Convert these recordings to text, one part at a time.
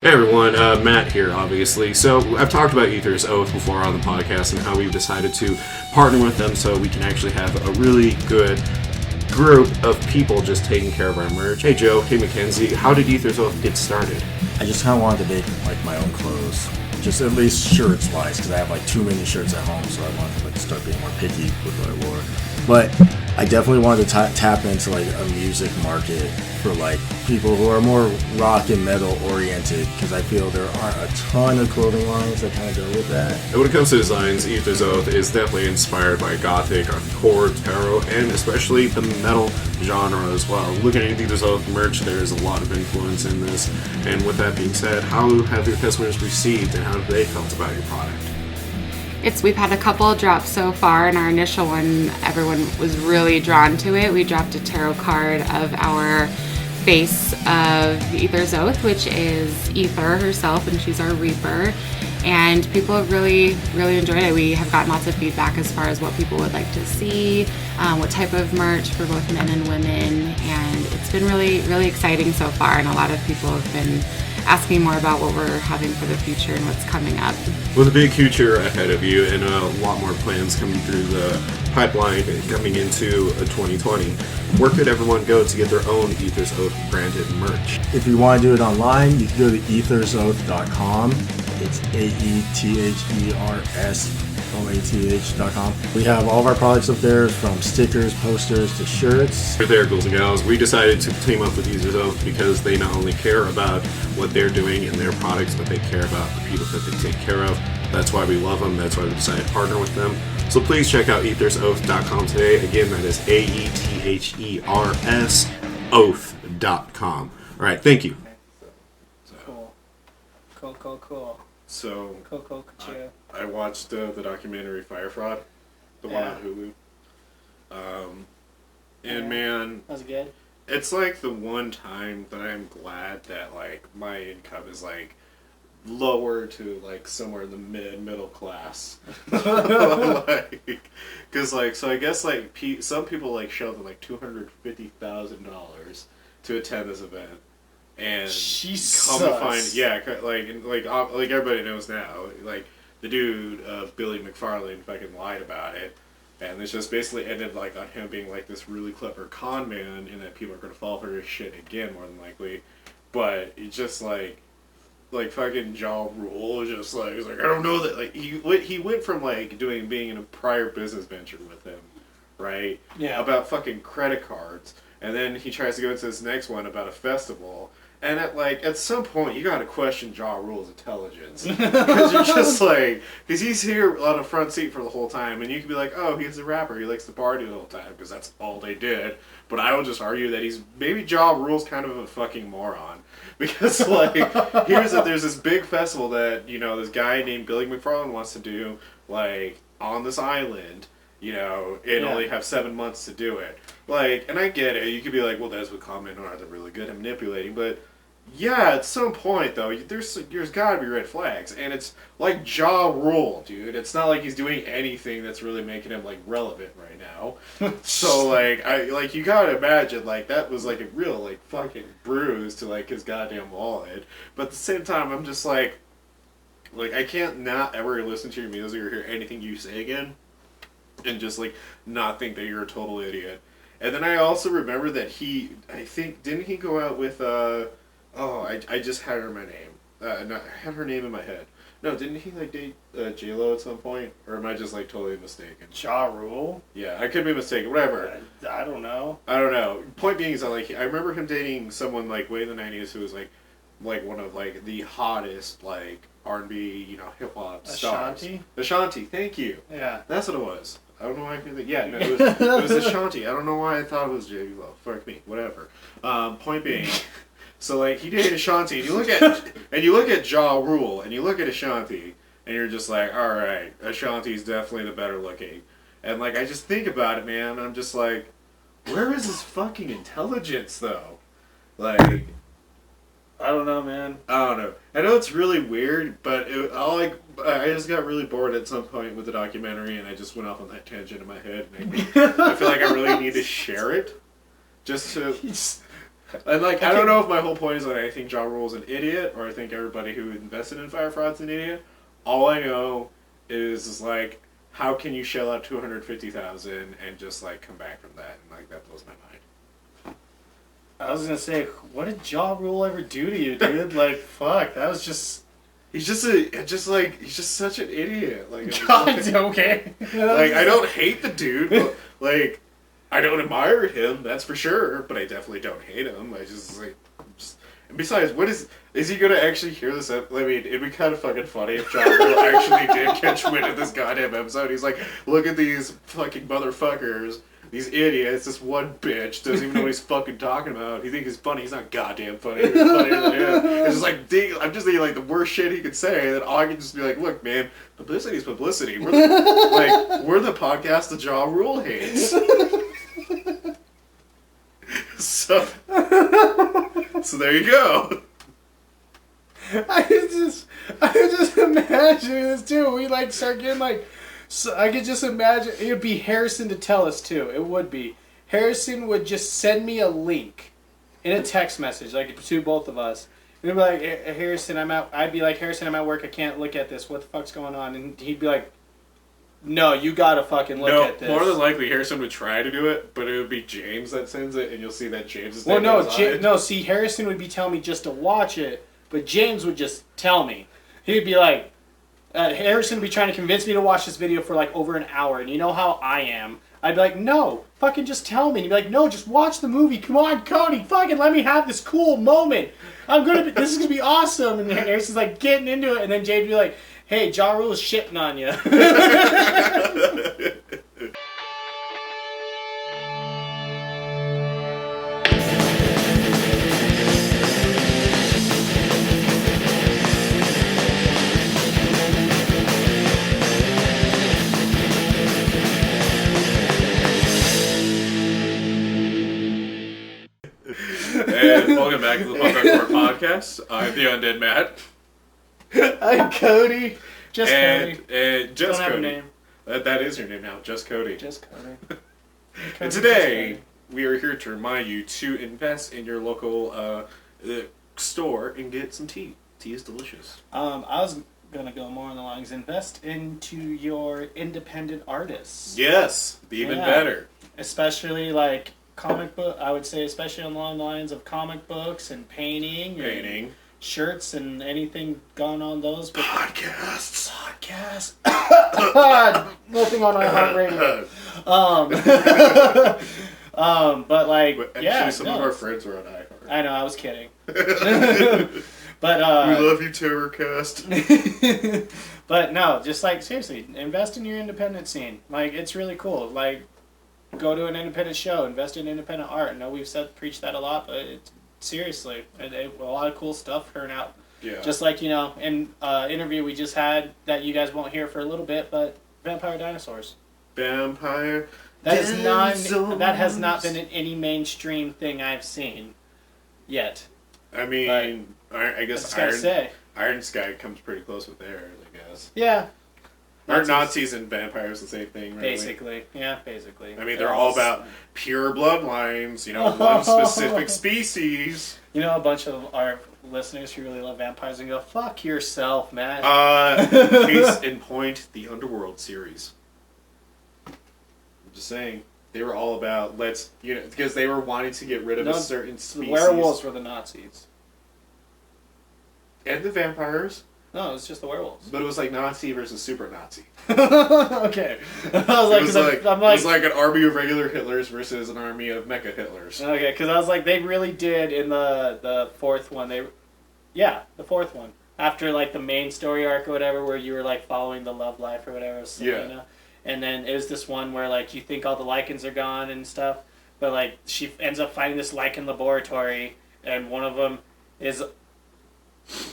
Hey everyone, Matt here, obviously. So I've talked about Ether's Oath before on the podcast and how we've decided to partner with them so we can actually have a really good group of people just taking care of our merch. Hey Joe, hey Mackenzie, how did Ether's Oath get started? I just kind of wanted to make like my own clothes, just at least shirts wise, because I have like too many shirts at home, so I wanted to like start being more picky with what I wore. But I definitely wanted to tap into like a music market for like people who are more rock and metal oriented, because I feel there aren't a ton of clothing lines that kind of go with that. And when it comes to designs, Ether's Oath is definitely inspired by gothic, hardcore, tarot, and especially the metal genre as well. Looking at Ether's Oath merch, there's a lot of influence in this. And with that being said, how have your customers received and how have they felt about your product? We've had a couple drops so far, and our initial one, everyone was really drawn to it. We dropped a tarot card of our face of Ether's Oath, which is Ether herself, and she's our Reaper. And people have really enjoyed it. We have gotten lots of feedback as far as what people would like to see, what type of merch for both men and women, and it's been really exciting so far. And a lot of people have been asking more about what we're having for the future and what's coming up. With a big future ahead of you and a lot more plans coming through the pipeline coming into 2020, where could everyone go to get their own Ether's Oath branded merch? If you want to do it online, you can go to ethersoath.com. It's AETHERSOATH.com. We have all of our products up there, from stickers, posters, to shirts. Right there, girls and gals, we decided to team up with Ether's Oath because they not only care about what they're doing and their products, but they care about the people that they take care of. That's why we love them. That's why we decided to partner with them. So please check out ethersoath.com today. Again, that is AETHERS oath.com. All right, thank you. Cool. So, Cool. I watched the documentary Fire Fraud, the one on Hulu. And man, that was good. it's like the one time that I'm glad that like my income is like lower to like somewhere in the middle class. Like, cause like, so I guess like some people like shelled in like $250,000 to attend this event. And Jesus. come to find, like everybody knows now, like the dude Billy McFarlane fucking lied about it, and it's just basically ended like on him being like this really clever con man, and that people are gonna fall for his shit again more than likely, but it's just like fucking Ja Rule is just like, he's like, I don't know that, like he went from like being in a prior business venture with him, right? Yeah. About fucking credit cards, and then he tries to go into this next one about a festival. And at some point, you gotta question Ja Rule's intelligence. Because you're just like, because he's here on a front seat for the whole time, and you can be like, oh, he's a rapper, he likes to party the whole time, because that's all they did. But I would just argue that maybe Ja Rule's kind of a fucking moron. Because, like, there's this big festival that, this guy named Billy McFarlane wants to do, like, on this island, and only have 7 months to do it. Like, and I get it, you could be like, well, that's what con men are, they're really good at manipulating, but yeah, at some point, though, there's gotta be red flags, and it's like Ja Rule, dude. It's not like he's doing anything that's really making him, like, relevant right now. So, like, you gotta imagine, like, that was, like, a real, like, fucking bruise to, like, his goddamn wallet. But at the same time, I'm just like, I can't not ever listen to your music or hear anything you say again, and just, like, not think that you're a total idiot. And then I also remember that didn't he go out with, I just had her in my name. I had her name in my head. No, didn't he, like, date J-Lo at some point? Or am I just, like, totally mistaken? Ja Rule? Yeah, I could be mistaken. Whatever. I don't know. I don't know. Point being is that, like, I remember him dating someone, like, way in the 90s who was, like one of, like, the hottest, like, R&B, hip-hop stars. Ashanti, thank you. Yeah. That's what it was. I don't know why I could think. Yeah, no, it was Ashanti. I don't know why I thought it was J-Lo. Fuck me. Whatever. Point being, so like he dated Ashanti, and you look at Ja Rule, and you look at Ashanti, and you're just like, all right, Ashanti's definitely the better looking. And like I just think about it, man. And I'm just like, where is his fucking intelligence though? Like, I don't know, man. I don't know. I know it's really weird, but I just got really bored at some point with the documentary, and I just went off on that tangent in my head. And I feel like I really need to share it, just to. And like, I don't know if my whole point is that I think Ja Rule's an idiot, or I think everybody who invested in fire fraud's an idiot. All I know is like, how can you shell out $250,000 and just like come back from that? And like, that blows my mind. I was gonna say, what did Ja Rule ever do to you, dude? Like, fuck, that was just. He's just such an idiot. Like, God, okay. like I don't hate the dude, but like, I don't admire him, that's for sure, but I definitely don't hate him. I just like, and besides, what is he gonna actually hear this? I mean, it'd be kind of fucking funny if John Rule actually did catch wind of this goddamn episode. He's like, look at these fucking motherfuckers, these idiots, this one bitch doesn't even know what he's fucking talking about. He thinks he's funny, he's not goddamn funny, he's funnier than him. It's just like, I'm just thinking like the worst shit he could say, and then I can just be like, look man, publicity's publicity. We're the podcast that Ja Rule hates. So there you go. I could just imagine this too. We like start getting like, so I could just imagine it would be Harrison to tell us too. It would be Harrison would just send me a link in a text message, like to both of us. And he'd be like, Harrison, I'm out. I'd be like, Harrison, I'm at work. I can't look at this. What the fuck's going on? And he'd be like, no, you gotta fucking look at this. More than likely, Harrison would try to do it, but it would be James that sends it, and you'll see that James is well, see, Harrison would be telling me just to watch it, but James would just tell me. He'd be like, Harrison would be trying to convince me to watch this video for like over an hour, and you know how I am. I'd be like, no, fucking just tell me. And he'd be like, no, just watch the movie. Come on, Cody, fucking let me have this cool moment. This is gonna be awesome. And Harrison's like getting into it, and then James would be like, hey, Ja Rule is shitting on you. And welcome back to the Punk Hardcore Podcast. I'm the Undead Matt. I'm Cody. Just and, Cody. And just Don't Cody. have a name. That is your name now, just Cody. Just Cody. And today, we are here to remind you to invest in your local store and get some tea. Tea is delicious. I was gonna go more on the lines. Invest into your independent artists. Yes, even better. Especially like comic book. I would say especially along the lines of comic books and painting. And shirts and anything going on those. But Podcasts. Nothing on iHeartRadio. But like, actually, some of our friends were on iHeart. I know, I was kidding. But we love you, Terrorcast. But no, just like seriously, invest in your independent scene. Like it's really cool. Like go to an independent show, invest in independent art. I know we've preached that a lot, but it's seriously, a lot of cool stuff turn out. Yeah. Just like, you know, in interview we just had that you guys won't hear for a little bit, but vampire dinosaurs. Vampire. That has not been in any mainstream thing I've seen yet. I mean, I guess Iron Sky comes pretty close with theirs, I guess. Yeah. Aren't Nazis and vampires the same thing, really? Basically. Yeah, basically. I mean, they're all about pure bloodlines, you know, one specific species. You know, a bunch of our listeners who really love vampires and go, fuck yourself, man. Case in point, the Underworld series. I'm just saying. They were all about, because they were wanting to get rid of a certain species. The werewolves were the Nazis. And the vampires. No, it was just the werewolves. But it was like Nazi versus super Nazi. Okay. I was it was like an army of regular Hitlers versus an army of mecha Hitlers. Okay, because I was like, they really did in the fourth one. The fourth one. After like the main story arc or whatever, where you were like following the love life or whatever. Selena. And then it was this one where like you think all the lichens are gone and stuff, but like she ends up finding this lichen laboratory, and one of them is.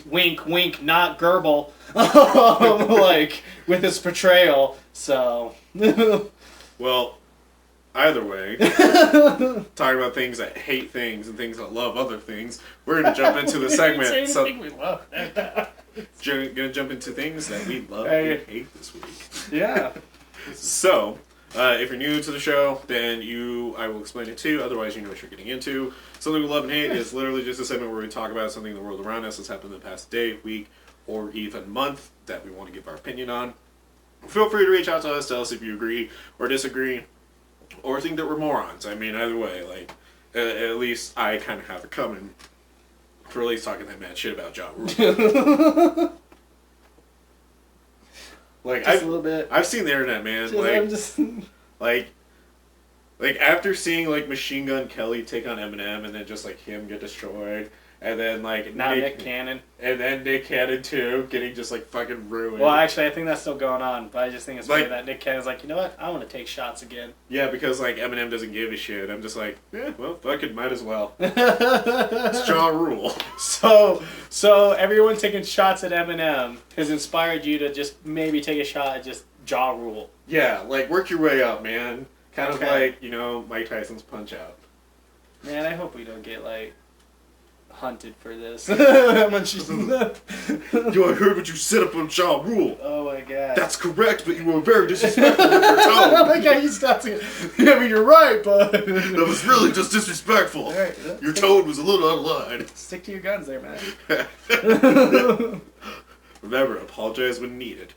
Wink, wink, not Gerbil. Like, with his portrayal, so. Well, either way, talking about things that hate things and things that love other things, we're going to jump into the segment. We love. Going to jump into things that we love and hate this week. Yeah. So, If you're new to the show, then I will explain it too. Otherwise, you know what you're getting into. Something we love and hate is literally just a segment where we talk about something in the world around us that's happened in the past day, week, or even month that we want to give our opinion on. Feel free to reach out to us, tell us if you agree or disagree, or think that we're morons. I mean, either way, like, at least I kind of have it coming for at least talking that mad shit about Ja Rule. Like, just a little bit. I've seen the internet, man. Like after seeing like Machine Gun Kelly take on Eminem and then just like him get destroyed, and then like now Nick Cannon, and then Nick Cannon too getting just like fucking ruined. Well, actually, I think that's still going on, but I just think it's like, funny that Nick Cannon's like, you know what, I want to take shots again. Yeah, because like Eminem doesn't give a shit. I'm just like, yeah, well, fuck it, might as well. It's Ja Rule. So everyone taking shots at Eminem has inspired you to just maybe take a shot at just Ja Rule. Yeah, like work your way up, man. Kind of like, you know, Mike Tyson's Punch Out. Man, I hope we don't get like hunted for this. How much Yo, I heard what you said up on Ja Rule. Oh my god. That's correct, but you were very disrespectful with your tone. Oh my god, you stopped it. Yeah, I mean, you're right, but that was really just disrespectful. Right, your tone was a little out of line. Stick to your guns there, man. Remember, apologize when needed.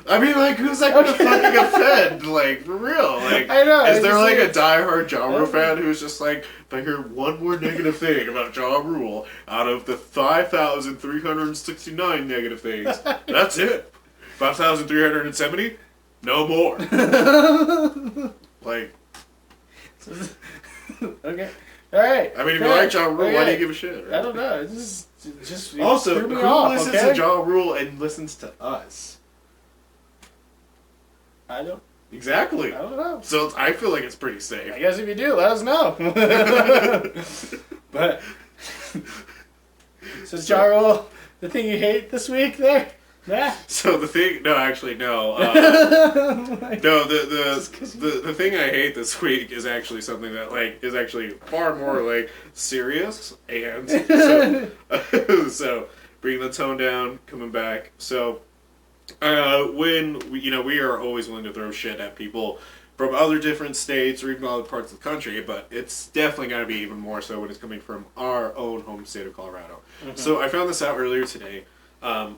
I mean, like, who's that gonna fucking offend? Like, for real? Like, I know. Is there like a diehard Ja Rule fan who's just like, if I hear one more negative thing about Ja Rule out of the 5,369 negative things, that's it. 5,370? No more. Like, okay. All right. I mean, if you like Ja Rule, why do you give a shit? Right? I don't know. It's just also, who listens to Ja Rule and listens to us? I don't. Exactly. I don't know. So I feel like it's pretty safe. I guess if you do, let us know. But so Ja Rule, the thing you hate this week there? Nah. So the thing, no, actually, no. No, the thing I hate this week is actually something that like is actually far more like serious, and so bringing the tone down, coming back. So when we are always willing to throw shit at people from other different states or even other parts of the country, but it's definitely going to be even more so when it's coming from our own home state of Colorado. Mm-hmm. So I found this out earlier today.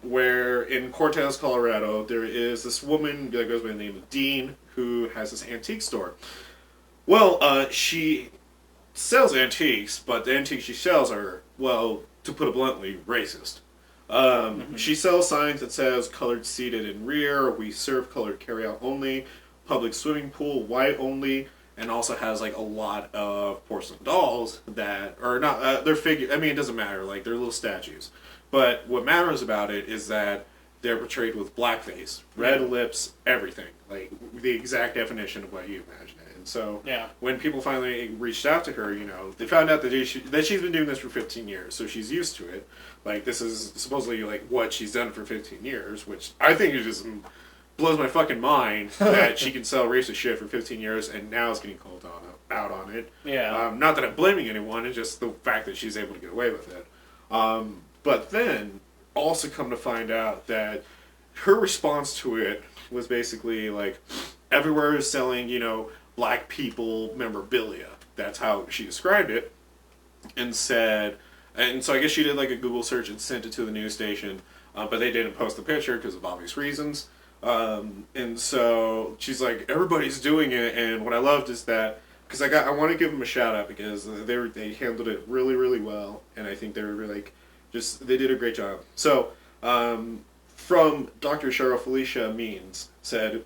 Where in Cortez, Colorado, there is this woman that goes by the name of Dean who has this antique store. Well, she sells antiques, but the antiques she sells are, well, to put it bluntly, racist. She sells signs that says colored seated in rear, we serve colored carryout only, public swimming pool, white only, and also has like a lot of porcelain dolls that are not, they're figure. I mean, it doesn't matter, like they're little statues. But what matters about it is that they're portrayed with blackface, red lips, everything. Like, the exact definition of what you imagine it. And so, when people finally reached out to her, they found out that she's been doing this for 15 years, so she's used to it. Like, this is supposedly, like, what she's done for 15 years, which I think is just blows my fucking mind that she can sell racist shit for 15 years and now is getting called out on it. Yeah. Not that I'm blaming anyone, it's just the fact that she's able to get away with it. But then, also come to find out that her response to it was basically like, everywhere is selling, black people memorabilia. That's how she described it. And said, and so I guess she did like a Google search and sent it to the news station, but they didn't post the picture because of obvious reasons. And so she's like, everybody's doing it, and what I loved is that, because I want to give them a shout out because they handled it really, really well, and I think they were like, they did a great job. So, from Dr. Cheryl Felicia Means said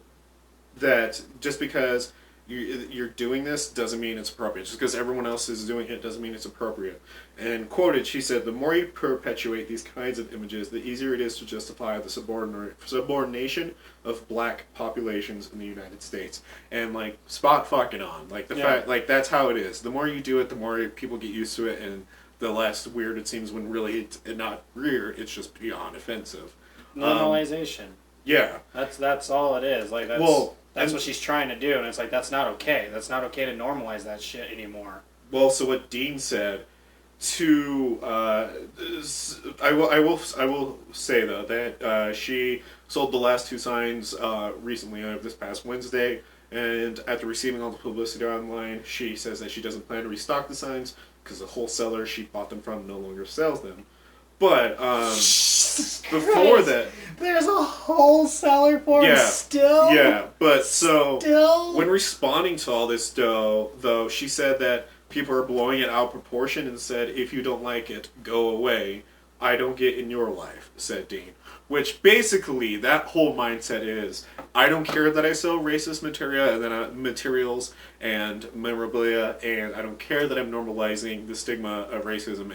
that just because you're doing this doesn't mean it's appropriate. Just because everyone else is doing it doesn't mean it's appropriate. And quoted, she said, the more you perpetuate these kinds of images, the easier it is to justify the subordination of black populations in the United States. And, like, spot fucking on. Like, the fact, like, that's how it is. The more you do it, the more people get used to it, and the less weird it seems when really it's not weird, it's just beyond offensive. Normalization. Yeah. That's all it is. Like, that's what she's trying to do, and it's like, that's not okay. That's not okay to normalize that shit anymore. Well, so what Dean said to, I I will say though that she sold the last 2 signs recently, this past Wednesday, and after receiving all the publicity online, she says that she doesn't plan to restock the signs because the wholesaler she bought them from no longer sells them. But before that, there's a wholesaler for them still. Yeah, but so still? When responding to all this, though, she said that people are blowing it out of proportion and said, "If you don't like it, go away. I don't get in your life," said Dean. Which basically, that whole mindset is, I don't care that I sell racist materials and memorabilia, and I don't care that I'm normalizing the stigma of racism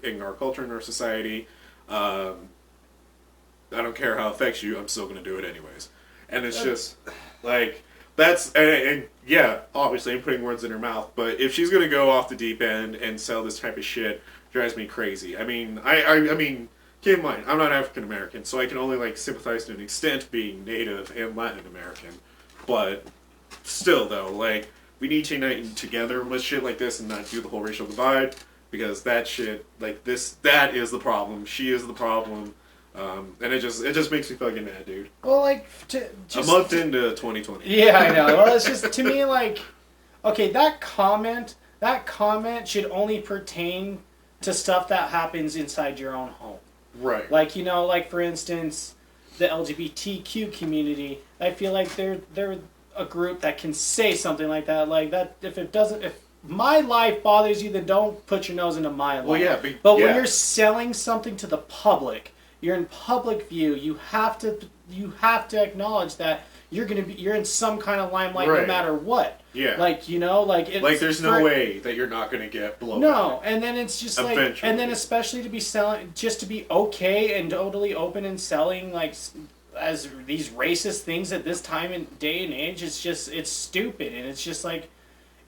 in our culture, in our society. I don't care how it affects you, I'm still going to do it anyways. And it's just, like, that's, and yeah, obviously I'm putting words in her mouth, but if she's going to go off the deep end and sell this type of shit, drives me crazy. I mean, I mean, keep in mind, I'm not African American, so I can only like sympathize to an extent being Native and Latin American. But still, though, like, we need to unite together with shit like this and not do the whole racial divide, because that shit, like this, that is the problem. She is the problem, and it just makes me fucking mad, dude. Well, like, a month into 2020. Yeah, I know. Well, it's just to me like, okay, that comment should only pertain to stuff that happens inside your own home. Right. Like, you know, like for instance, the LGBTQ community, I feel like they're a group that can say something like that. Like that, if my life bothers you, then don't put your nose into my life. Well, yeah, but when you're selling something to the public, you're in public view. You have to acknowledge that you're in some kind of limelight no matter what. Yeah. Like, you know, like it's, like there's no way that you're not going to get blown. No, and then it's just eventually. Like, and then especially to be selling, just to be okay and totally open and selling like as these racist things at this time and day and age, it's stupid, and it's just like,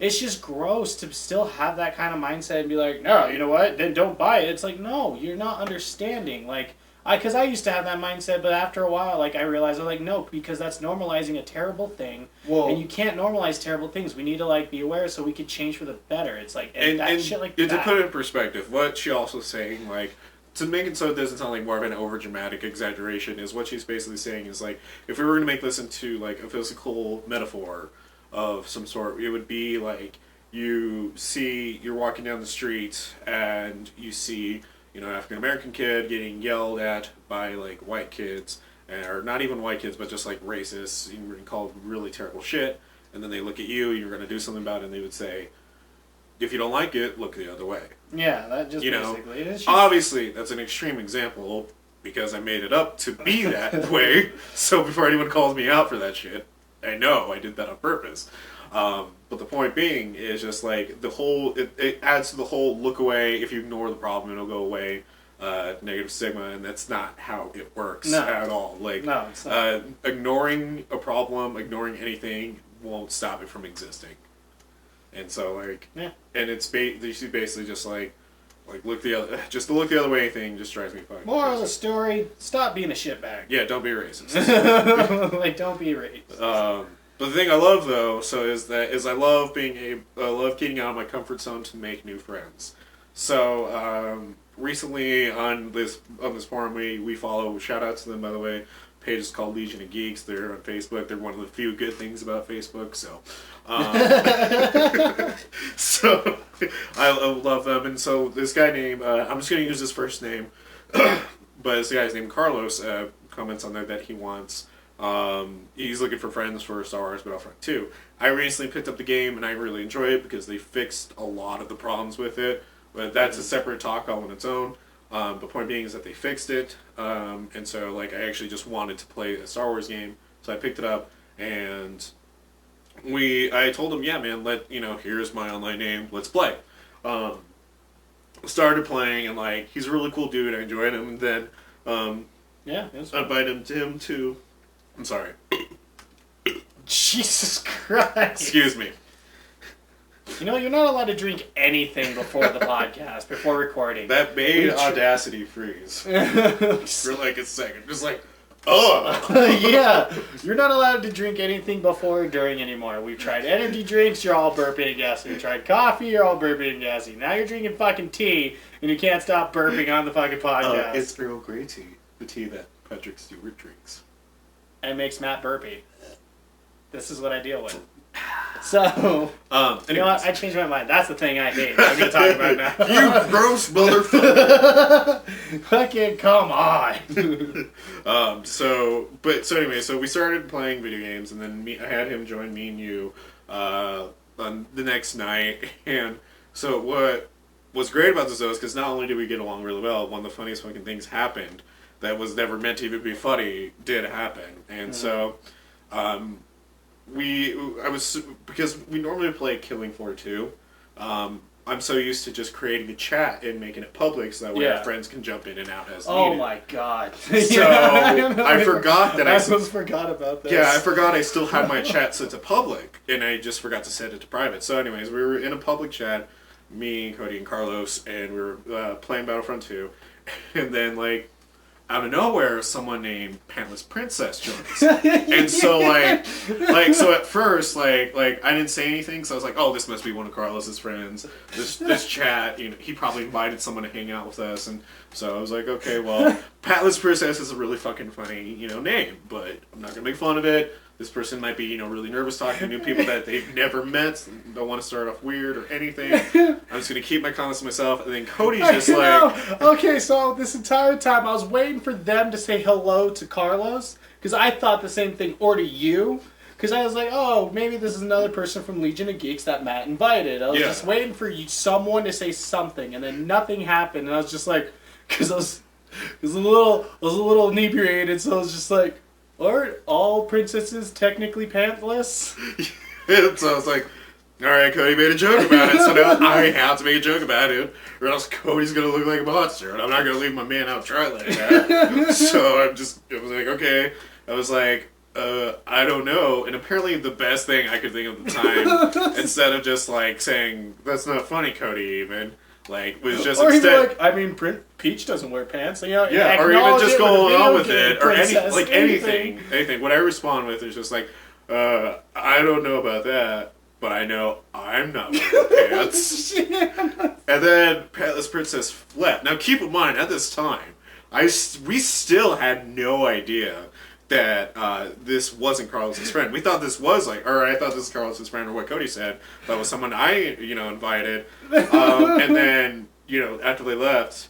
it's just gross to still have that kind of mindset and be like, no, you know what, then don't buy it. It's like, no, you're not understanding. Like, because I used to have that mindset, but after a while, like, I realized, I was like, no, because that's normalizing a terrible thing, and you can't normalize terrible things. We need to, like, be aware so we could change for the better. It's like, and shit like that. To put it in perspective, what she also saying, like, to make it so it doesn't sound like more of an over-dramatic exaggeration, is what she's basically saying is, like, if we were going to make this into, like, a physical metaphor of some sort, it would be, like, you're walking down the street, and you see, you know, African American kid getting yelled at by like white kids, or not even white kids, but just like racists, and called really terrible shit. And then they look at you, you're going to do something about it, and they would say, "If you don't like it, look the other way." Yeah, that just basically. It is just... Obviously, that's an extreme example because I made it up to be that way. So before anyone calls me out for that shit, I know I did that on purpose. But the point being is just like the whole, it adds to the whole look away. If you ignore the problem, it'll go away. Negative stigma, and that's not how it works at all. Like, no, it's not. Ignoring a problem, ignoring anything won't stop it from existing. And so, like, and it's basically just like look the other way thing just drives me fucking. Moral of the story: stop being a shitbag. Yeah, don't be racist. Like, don't be racist. But the thing I love though, is I love getting out of my comfort zone to make new friends. So recently on this forum we follow, shout out to them by the way. Page is called Legion of Geeks. They're on Facebook. They're one of the few good things about Facebook. So, so I love them. And so this guy named I'm just going to use his first name, but this guy's named Carlos comments on there that he wants. He's looking for friends for Star Wars Battlefront 2. I recently picked up the game and I really enjoy it because they fixed a lot of the problems with it. But that's a separate talk all on its own. The point being is that they fixed it. And so like I actually just wanted to play a Star Wars game. So I picked it up and I told him, yeah man, here's my online name, let's play. Started playing and like he's a really cool dude, I enjoyed him, and then I invited him to I'm sorry. Jesus Christ. Excuse me. You know, you're not allowed to drink anything before the podcast, before recording. That made Audacity freeze. For like a second. Just like, Yeah, you're not allowed to drink anything before or during anymore. We've tried energy drinks, you're all burpy and gassy. We tried coffee, you're all burpy and gassy. Now you're drinking fucking tea, and you can't stop burping on the fucking podcast. It's Earl Grey tea, the tea that Patrick Stewart drinks. And makes Matt burpy. This is what I deal with. So, you know what? I changed my mind. That's the thing I hate. I'm going to talk about now. You gross motherfucker. Fucking come on. So anyway, so we started playing video games, and then I had him join me and you on the next night. And so what was great about this though is because not only did we get along really well, one of the funniest fucking things happened that was never meant to even be funny did happen. And so because we normally play Killing Floor 2, I'm so used to just creating a chat and making it public so that way our friends can jump in and out as needed. Oh my god. So I forgot that I almost forgot about this. Yeah, I forgot I still had my chat set to public, and I just forgot to set it to private. So anyways, we were in a public chat, me, Cody, and Carlos, and we were playing Battlefront 2, and then like out of nowhere, someone named Pantless Princess joins. And so, so at first, like I didn't say anything, so I was like, oh, this must be one of Carlos's friends. This chat, you know, he probably invited someone to hang out with us, and so I was like, okay, well, Pantless Princess is a really fucking funny, you know, name, but I'm not gonna make fun of it. This person might be, you know, really nervous talking to new people that they've never met, don't want to start off weird or anything. I'm just going to keep my comments to myself, and then Cody's just like... Okay, so this entire time I was waiting for them to say hello to Carlos, because I thought the same thing, or to you, because I was like, oh, maybe this is another person from Legion of Geeks that Matt invited. I was just waiting for someone to say something, and then nothing happened, and I was just like, because I was a little inebriated, so I was just like, are all princesses technically pantless? So I was like, alright, Cody made a joke about it, so now I have to make a joke about it, or else Cody's going to look like a monster, and I'm not going to leave my man out dry like that. So it was like, okay. I was like, I don't know. And apparently the best thing I could think of at the time, instead of just like saying, that's not funny, Cody, even, like, was just or instead... like, I mean, Peach doesn't wear pants, so, you know, yeah, or even just going on with it, or anything. Anything. What I respond with is just like, I don't know about that, but I know I'm not wearing pants. And then Pantless Princess left. Now keep in mind, at this time, we still had no idea that this wasn't Carlos's friend. We thought this was I thought this was Carlos's friend, or what Cody said. That was someone I, you know, invited. And then, you know, after they left,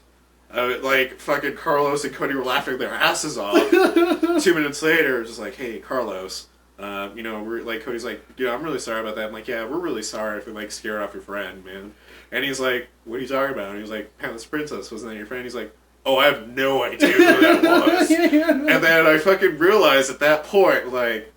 like, fucking Carlos and Cody were laughing their asses off. 2 minutes later, it was just like, hey, Carlos, you know, we're like, Cody's like, yeah, I'm really sorry about that. I'm like, yeah, we're really sorry if we, like, scared off your friend, man. And he's like, what are you talking about? And he was like, Pantless Princess, wasn't that your friend? He's like, oh, I have no idea who that was. And then I fucking realized at that point, like,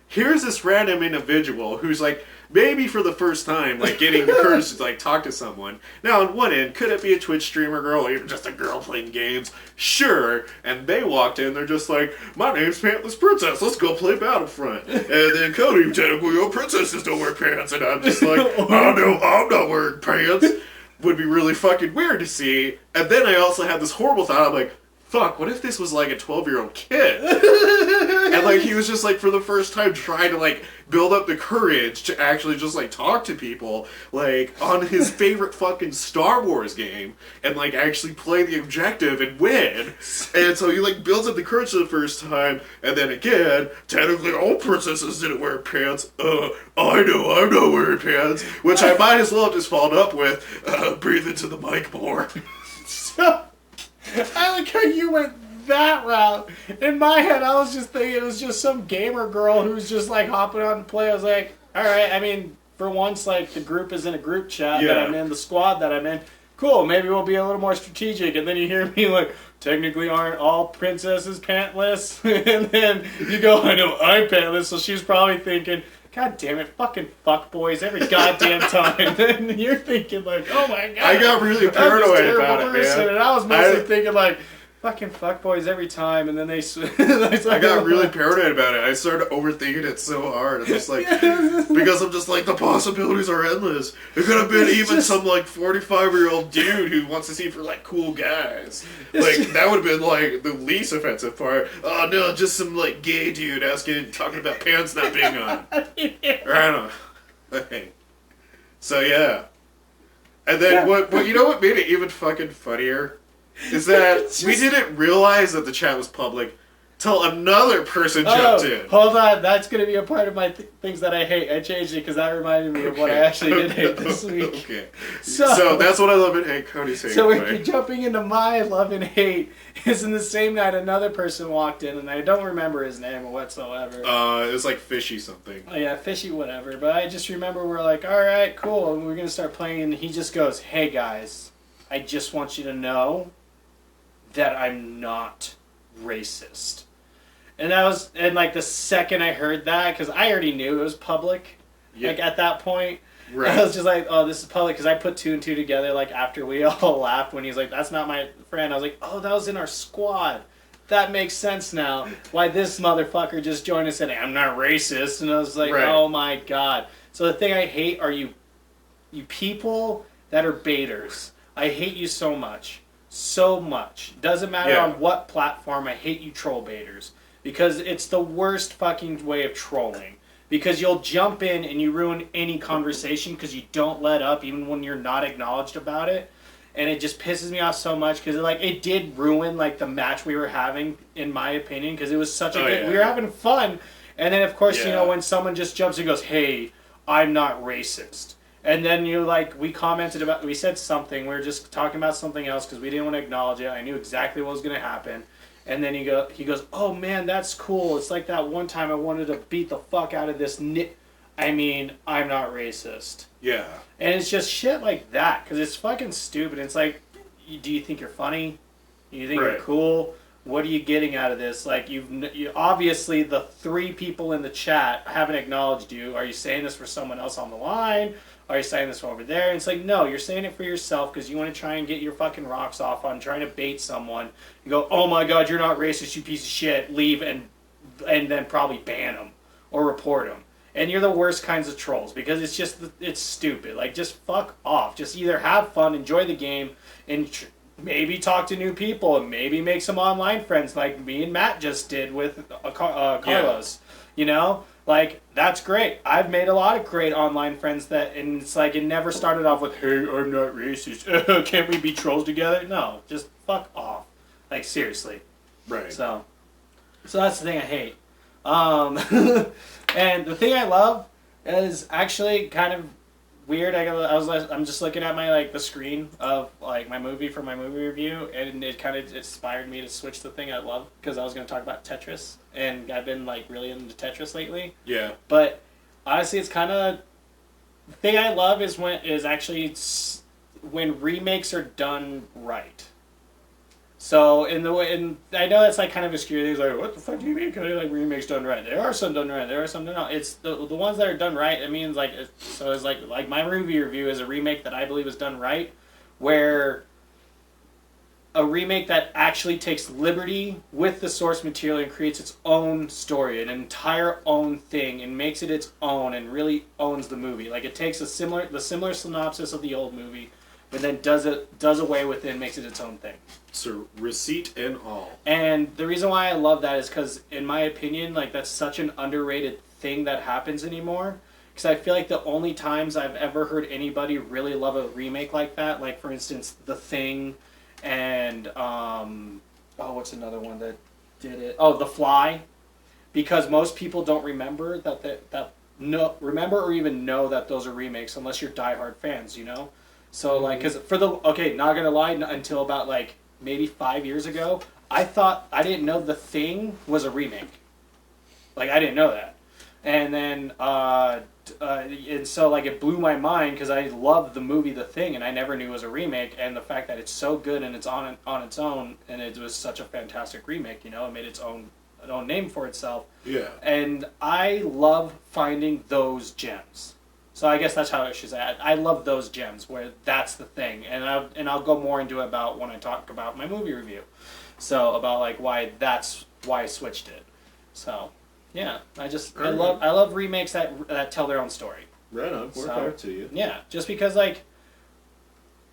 here's this random individual who's, like, maybe for the first time, like, getting the courage to, like, talk to someone. Now, on one end, could it be a Twitch streamer girl or even just a girl playing games? Sure. And they walked in, they're just like, my name's Pantless Princess, let's go play Battlefront. And then Cody, technically, your princesses don't wear pants. And I'm just like, oh, no, I'm not wearing pants. Would be really fucking weird to see. And then I also had this horrible thought, I'm like, fuck, what if this was like a 12-year-old kid? And like he was just like for the first time trying to like build up the courage to actually just like talk to people like on his favorite fucking Star Wars game and like actually play the objective and win. And so he like builds up the courage for the first time, and then again, technically all princesses didn't wear pants. I know I'm not wearing pants, which I might as well have just followed up with, breathe into the mic more. So, I like how you went that route. In my head, I was just thinking it was just some gamer girl who's just like hopping on to play. I was like, alright, I mean, for once, like, the group is in a group chat that I'm in, the squad that I'm in. Cool, maybe we'll be a little more strategic. And then you hear me like, technically aren't all princesses pantless? And then you go, I know I'm pantless, so she's probably thinking, God damn it, fucking fuckboys every goddamn time. And you're thinking like, oh my god. I got really paranoid about it, man. And I was mostly thinking like, fucking fuckboys every time, and then they. I got really paranoid about it. I started overthinking it so hard. I'm just like, because I'm just like, the possibilities are endless. It could have been even some like 45-year-old dude who wants to see for like cool guys. Like that would have been like the least offensive part. Oh no, just some like gay dude talking about pants not being on. Or I don't know. Okay. So yeah. And then what you know what made it even fucking funnier? Is that we didn't realize that the chat was public till another person jumped in. Hold on, that's going to be a part of my things that I hate. I changed it because that reminded me of what I actually did hate this week. Okay. So that's what I love and hate. Cody's hate. So if you're jumping into my love and hate, is in the same night another person walked in, and I don't remember his name whatsoever. It was like Fishy something. Oh yeah, Fishy whatever. But I just remember we're like, all right, cool, and we're going to start playing, and he just goes, hey guys, I just want you to know that I'm not racist. And like the second I heard that, because I already knew it was public, like at that point, right. I was just like, oh, this is public, because I put 2 and 2 together, like after we all laughed when he's like, that's not my friend. I was like, oh, that was in our squad. That makes sense now. Why this motherfucker just joined us and I'm not racist. And I was like, oh my god. So the thing I hate are you people that are baiters. I hate you so much. So much. Doesn't matter on what platform. I hate you troll baiters. Because it's the worst fucking way of trolling. Because you'll jump in and you ruin any conversation because you don't let up even when you're not acknowledged about it. And it just pisses me off so much because it did ruin like the match we were having, in my opinion, because it was such a good... We were having fun. And then, of course, you know, when someone just jumps and goes, hey, I'm not racist. And then we commented about, we said something, we were just talking about something else because we didn't want to acknowledge it. I knew exactly what was going to happen. And then he goes, oh man, that's cool. It's like that one time I wanted to beat the fuck out of this I'm not racist. Yeah. And it's just shit like that because it's fucking stupid. It's like, do you think you're funny? Do you think you're cool? What are you getting out of this? Like, you obviously the 3 people in the chat haven't acknowledged you. Are you saying this for someone else on the line? Are you saying this from over there? And it's like, no, you're saying it for yourself because you want to try and get your fucking rocks off on trying to bait someone. You go, oh my god, you're not racist, you piece of shit. Leave and then probably ban them or report them. And you're the worst kinds of trolls because it's stupid. Like, just fuck off. Just either have fun, enjoy the game, and maybe talk to new people and maybe make some online friends like me and Matt just did with Carlos. You know? Like, that's great. I've made a lot of great online friends and it's like, it never started off with, hey, I'm not racist. Can't we be trolls together? No, just fuck off. Like, seriously. Right. So that's the thing I hate. And the thing I love is actually kind of weird. I'm just looking at my the screen of my movie for my movie review, and it kind of inspired me to switch the thing I love because I was going to talk about Tetris, and I've been really into Tetris lately. Yeah. But honestly, it's kind of the thing I love is when remakes are done right. So and I know that's kind of obscure. Things like, what the fuck do you mean? Remakes done right? There are some done right. There are some done wrong. It's the ones that are done right. It means so it's like my movie review is a remake that I believe is done right, where a remake that actually takes liberty with the source material and creates its own story, an entire own thing, and makes it its own and really owns the movie. Like, it takes the similar synopsis of the old movie, but then does away with it and makes it its own thing. So, receipt and all. And the reason why I love that is because, in my opinion, that's such an underrated thing that happens anymore. Because I feel like the only times I've ever heard anybody really love a remake like that, like, for instance, The Thing, and, what's another one that did it? Oh, The Fly. Because most people don't remember remember or even know that those are remakes unless you're diehard fans, you know? So, because not gonna lie, until about, maybe 5 years ago, I didn't know The Thing was a remake. I didn't know that. And then, and so, it blew my mind because I loved the movie The Thing, and I never knew it was a remake, and the fact that it's so good and it's on its own, and it was such a fantastic remake, it made its own name for itself. Yeah. And I love finding those gems. So I guess that's how she's at. I love those gems where that's the thing, and I'll go more into it about when I talk about my movie review. So about like why I switched it. So yeah, I love remakes that tell their own story. Right on. More power to you. Yeah, just because like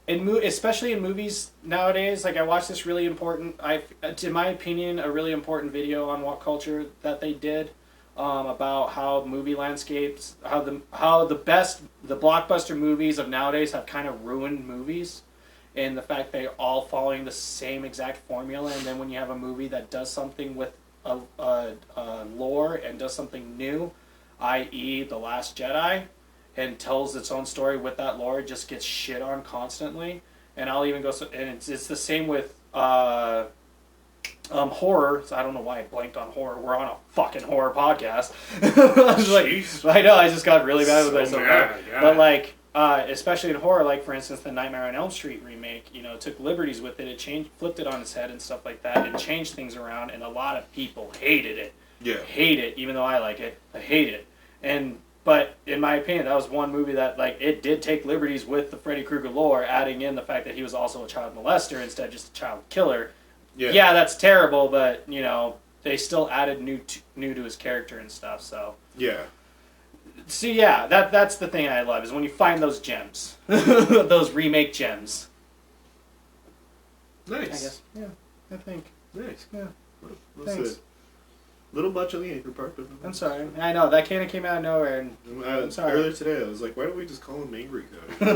especially in movies nowadays, like I watched this really important, in my opinion, a really important video on Walk Culture that they did about how movie landscapes, how the blockbuster movies of nowadays have kind of ruined movies, and the fact they're all following the same exact formula, and then when you have a movie that does something with a lore and does something new, i.e. The Last Jedi, and tells its own story with that lore, it just gets shit on constantly. And I'll even go and it's the same with horror. So I don't know why I blanked on horror. We're on a fucking horror podcast. I know, I just got really mad with myself. But like, especially in horror, like for instance, the Nightmare on Elm Street remake, took liberties with it. It flipped it on its head and stuff like that, and changed things around. And a lot of people hated it. Yeah. Hate it, even though I like it. I hate it. But in my opinion, that was one movie that like it did take liberties with the Freddy Krueger lore, adding in the fact that he was also a child molester instead of just a child killer. Yeah, that's terrible, but they still added new to his character and stuff. So yeah. So yeah, that's the thing I love is when you find those gems, those remake gems. Nice. I guess. Yeah, I think. Nice. Yeah. Thanks. Little much on the anchor part, but I'm sorry. I know that kind of came out of nowhere, and I'm sorry. Earlier today, I was like, "Why don't we just call him Angry Cody?"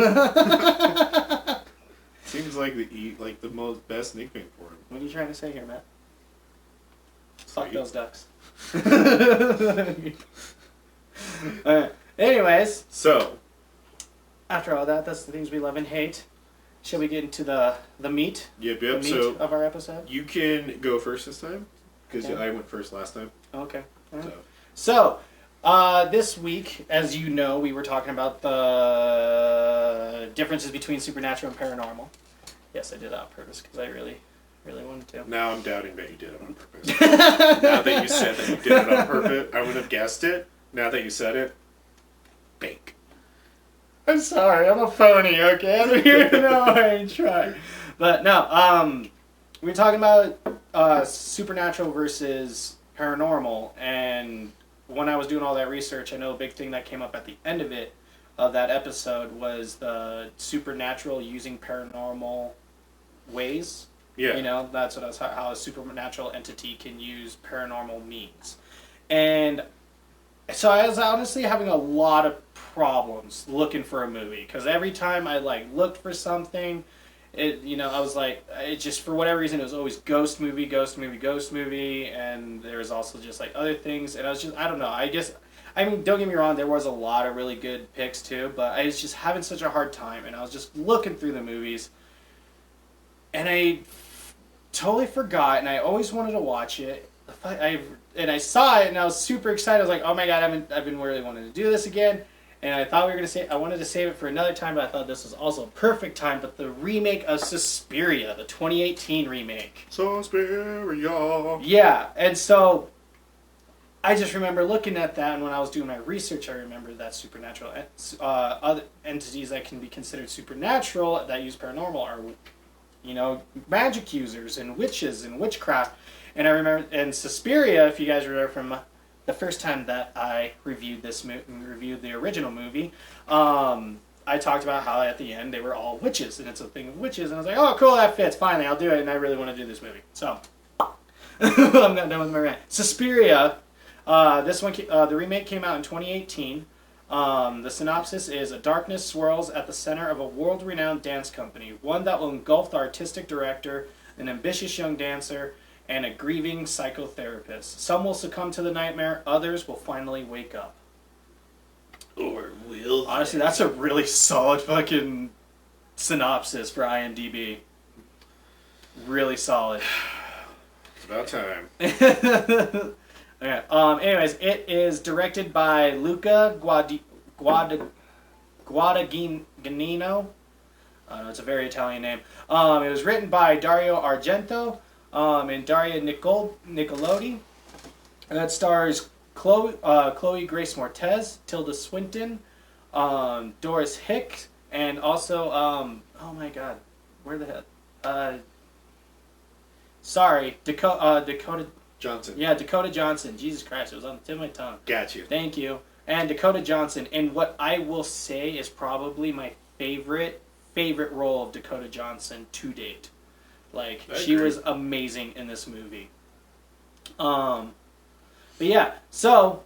Seems like the most best nickname for him. What are you trying to say here, Matt? Fuck those ducks. Anyways, so after all that's the things we love and hate. Shall we get into the meat? Yep. The meat of our episode. You can go first this time. Because I went first last time. Okay. Right. So this week, as you know, we were talking about the differences between supernatural and paranormal. Yes, I did that on purpose because I really, really wanted to. Now I'm doubting that you did it on purpose. Now that you said that you did it on purpose, I would have guessed it. Now that you said it, bake. I'm sorry, I'm a phony, okay? I don't even know I ain't trying. But no, we were talking about supernatural versus paranormal, and when I was doing all that research, I know a big thing that came up at the end of that episode was the supernatural using paranormal ways. Yeah. That's how a supernatural entity can use paranormal means. And so I was honestly having a lot of problems looking for a movie, because every time I looked for something, I was like, it just, for whatever reason, it was always ghost movie, and there was also just other things, and I was just, I don't know, don't get me wrong, there was a lot of really good picks too, but I was just having such a hard time, and I was just looking through the movies, and I totally forgot, and I always wanted to watch it, and I saw it, and I was super excited. I was like, oh my god, I've been really wanting to do this again. And I thought I wanted to save it for another time, but I thought this was also a perfect time. But the remake of Suspiria, the 2018 remake. Suspiria. Yeah, and so I just remember looking at that, and when I was doing my research, I remembered that supernatural other entities that can be considered supernatural that use paranormal are, magic users and witches and witchcraft. And I remember, and Suspiria, if you guys remember from the first time that I reviewed the original movie, I talked about how at the end they were all witches, and it's a thing of witches, and I was like, oh, cool, that fits, finally, I'll do it, and I really want to do this movie. So, I'm not done with my rant. Suspiria, this one, the remake came out in 2018. The synopsis is, a darkness swirls at the center of a world-renowned dance company, one that will engulf the artistic director, an ambitious young dancer, and a grieving psychotherapist. Some will succumb to the nightmare, others will finally wake up. Or will they? Honestly, that's a really solid fucking synopsis for IMDb. Really solid. It's about time. Okay. Anyways, it is directed by Luca Guadagnino. It's a very Italian name. It was written by Dario Argento and Daria Nicolodi. And that stars Chloe Grace Moretz, Tilda Swinton, Doris Hicks, and also oh my god, where the heck? Sorry, Dakota Johnson. Yeah, Dakota Johnson. Jesus Christ, it was on the tip of my tongue. Got you. Thank you. And Dakota Johnson. And what I will say is probably my favorite role of Dakota Johnson to date. Like, she was amazing in this movie. But yeah, so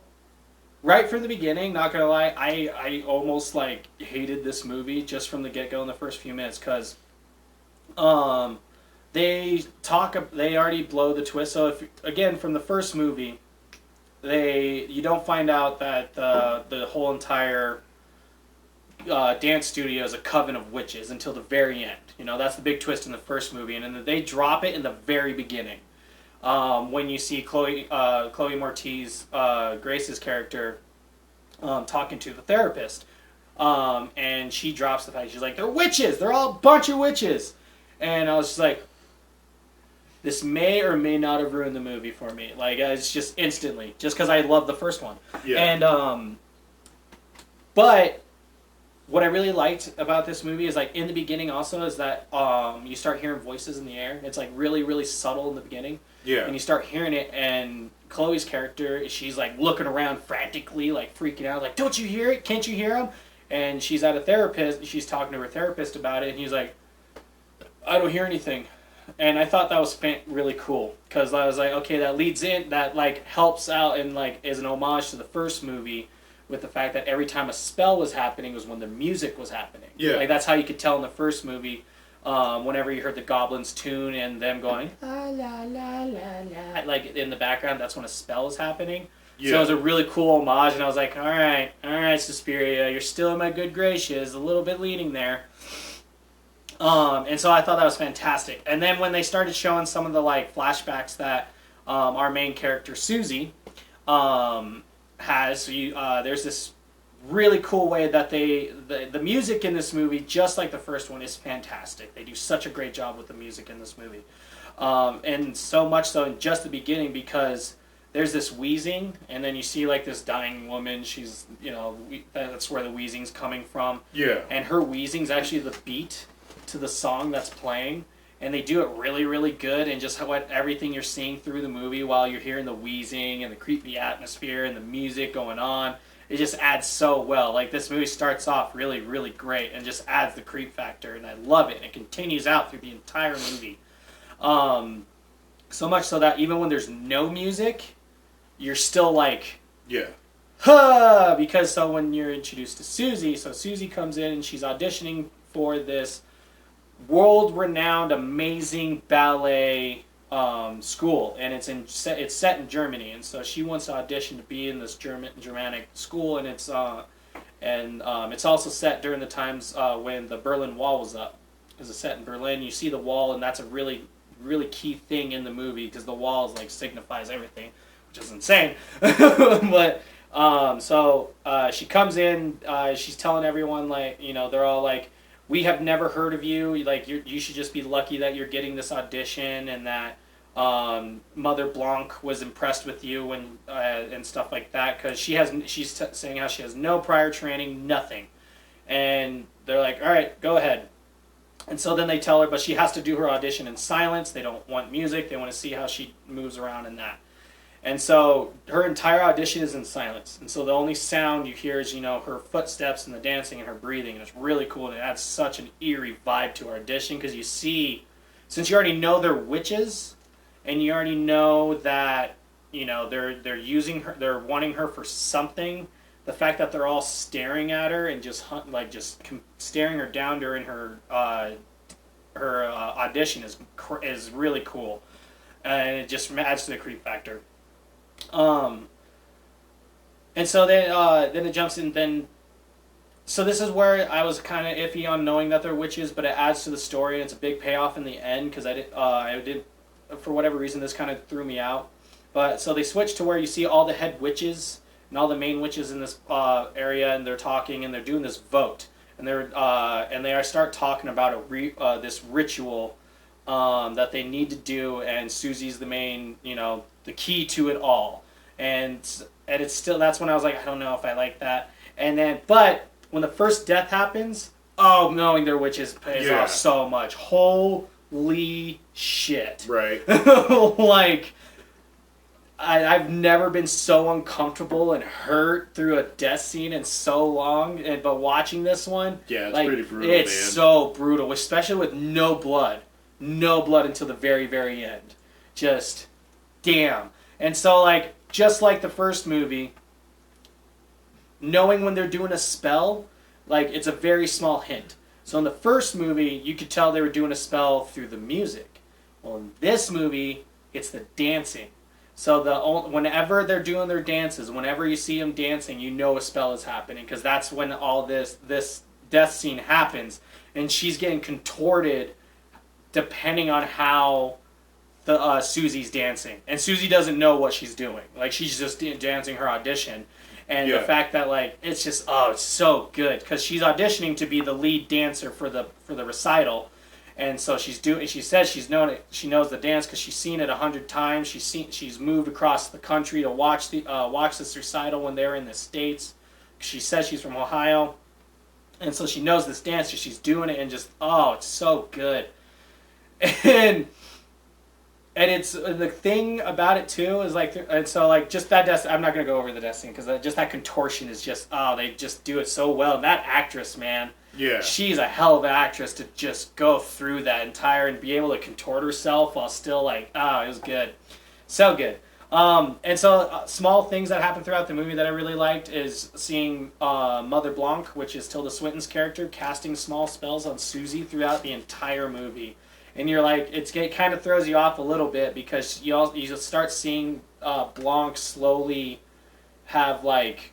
right from the beginning, not gonna lie, I almost like hated this movie just from the get-go in the first few minutes, because they already blow the twist. So if, again, from the first movie, you don't find out that the whole entire dance studio is a coven of witches until the very end. You know, that's the big twist in the first movie, and then they drop it in the very beginning. When you see Chloe Mortiz, Grace's character, talking to the therapist, and she drops the fact, she's like, "They're witches! They're all a bunch of witches!" And I was just like, this may or may not have ruined the movie for me. Like, it's just instantly, just because I love the first one. Yeah. And but what I really liked about this movie is, like, in the beginning also is that you start hearing voices in the air. It's like really, really subtle in the beginning. Yeah. And you start hearing it, and Chloe's character, she's like looking around frantically, like freaking out, like, "Don't you hear it? Can't you hear him?" And she's at a therapist. She's talking to her therapist about it, and he's like, "I don't hear anything." And I thought that was really cool, because I was like, okay, that leads in, that like helps out and like is an homage to the first movie, with the fact that every time a spell was happening was when the music was happening. Yeah. Like, that's how you could tell in the first movie, whenever you heard the goblins tune and them going la la la la la, like in the background, that's when a spell is happening. Yeah. So it was a really cool homage, and I was like, all right, Suspiria, you're still in my good graces, a little bit leading there. And so I thought that was fantastic. And then when they started showing some of the like flashbacks that our main character Susie has, so there's this really cool way that the music in this movie, just like the first one, is fantastic. They do such a great job with the music in this movie, and so much so in just the beginning, because there's this wheezing, and then you see like this dying woman. She's, that's where the wheezing's coming from. Yeah. And her wheezing's actually the beat to the song that's playing, and they do it really, really good. And just everything you're seeing through the movie while you're hearing the wheezing and the creepy atmosphere and the music going on, it just adds so well. Like, this movie starts off really, really great and just adds the creep factor, and I love it. And it continues out through the entire movie. So much so that even when there's no music, you're still like, yeah, huh! Because so when you're introduced to Susie, so Susie comes in and she's auditioning for this world-renowned, amazing ballet school, and it's set in Germany, and so she wants to audition to be in this Germanic school, and it's also set during the times when the Berlin Wall was up. Because it's set in Berlin, you see the wall, and that's a really, really key thing in the movie, because the wall like signifies everything, which is insane. But so she comes in, she's telling everyone, like, they're all like, "We have never heard of you. Like, you should just be lucky that you're getting this audition, and that Mother Blanc was impressed with you and stuff like that." Because she's saying how she has no prior training, nothing, and they're like, "All right, go ahead." And so then they tell her, but she has to do her audition in silence. They don't want music. They want to see how she moves around in that. And so her entire audition is in silence. And so the only sound you hear is, her footsteps and the dancing and her breathing. And it's really cool. And it adds such an eerie vibe to her audition, because you see, since you already know they're witches, and you already know that, they're using her, they're wanting her for something, the fact that they're all staring at her and just staring her down during her audition is really cool. And it just adds to the creep factor. And so then it jumps in. So this is where I was kind of iffy on knowing that they're witches, but it adds to the story, and it's a big payoff in the end, because I did for whatever reason, this kind of threw me out. But so they switch to where you see all the head witches and all the main witches in this area, and they're talking, and they're doing this vote, and they start talking about this ritual that they need to do, and Susie's the main, the key to it all, and it's still, that's when I was like, I don't know if I like that. And then, but when the first death happens, knowing they're witches pays off so much. Holy shit. Right. Like, I've never been so uncomfortable and hurt through a death scene in so long, but watching this one, it's like, pretty brutal, it's man. so brutal, especially with no blood until the very, very end. Just, damn. And so, like, just like the first movie, knowing when they're doing a spell, like, it's a very small hint. So in the first movie, you could tell they were doing a spell through the music. Well, in this movie, it's the dancing. So whenever they're doing their dances, whenever you see them dancing, you know a spell is happening, because that's when all this death scene happens, and she's getting contorted depending on how the Susie's dancing, and Susie doesn't know what she's doing. Like, she's just dancing her audition, and the fact that, like, it's just it's so good, because she's auditioning to be the lead dancer for the recital. And so she says she knows the dance because she's seen it 100 times. She's moved across the country to watch this recital when they're in the States. She says she's from Ohio, and so she knows this dance. So she's doing it, and just it's so good. And it's the thing about it too is like, and so like just that death. I'm not gonna go over the death scene because just that contortion is just they just do it so well. And that actress, man. Yeah. She's a hell of an actress to just go through that entire and be able to contort herself while still like, it was good. So good. And so small things that happen throughout the movie that I really liked is seeing Mother Blanc, which is Tilda Swinton's character, casting small spells on Susie throughout the entire movie. And you're like, it kind of throws you off a little bit because you just start seeing Blanc slowly have like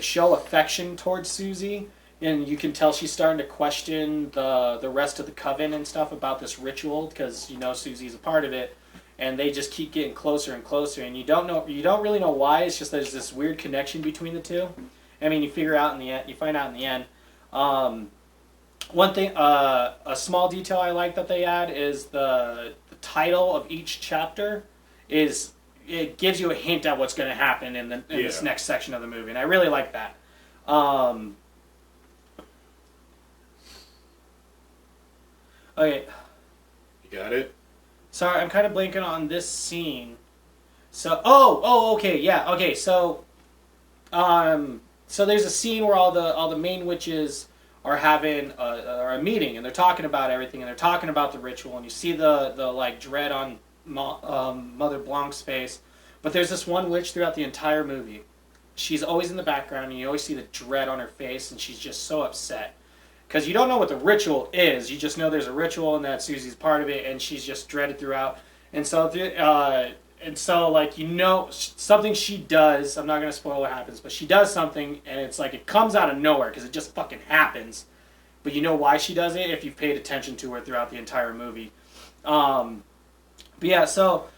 show affection towards Susie. And you can tell she's starting to question the rest of the coven and stuff about this ritual because Susie's a part of it, and they just keep getting closer and closer. And you don't really know why. It's just there's this weird connection between the two. I mean, you find out in the end. One thing, a small detail I like that they add is the title of each chapter it gives you a hint at what's going to happen in this next section of the movie, and I really like that. Okay. You got it? Sorry, I'm kind of blanking on this scene. So, okay, yeah, okay. So there's a scene where all the main witches are having a meeting, and they're talking about everything, and they're talking about the ritual, and you see the like dread on Mother Blanc's face. But there's this one witch throughout the entire movie. She's always in the background, and you always see the dread on her face, and she's just so upset. Because you don't know what the ritual is. You just know there's a ritual and that Susie's part of it, and she's just dreaded throughout. And so, like, something she does, I'm not going to spoil what happens, but she does something, and it's like it comes out of nowhere because it just fucking happens. But you know why she does it if you've paid attention to her throughout the entire movie. But yeah, so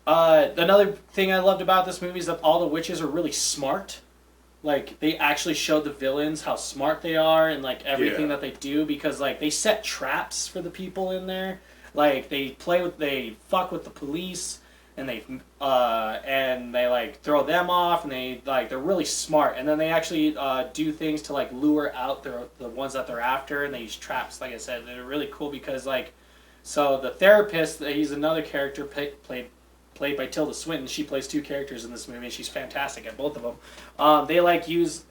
another thing I loved about this movie is that all the witches are really smart. Like, they actually showed the villains how smart they are and, like, everything that they do because, like, they set traps for the people in there. Like, they fuck with the police and they like, throw them off and they're really smart. And then they actually do things to, like, lure out the ones that they're after, and they use traps, like I said. They're really cool because, like, so the therapist, he's another character played by Tilda Swinton. She plays two characters in this movie, and she's fantastic at both of them. They like use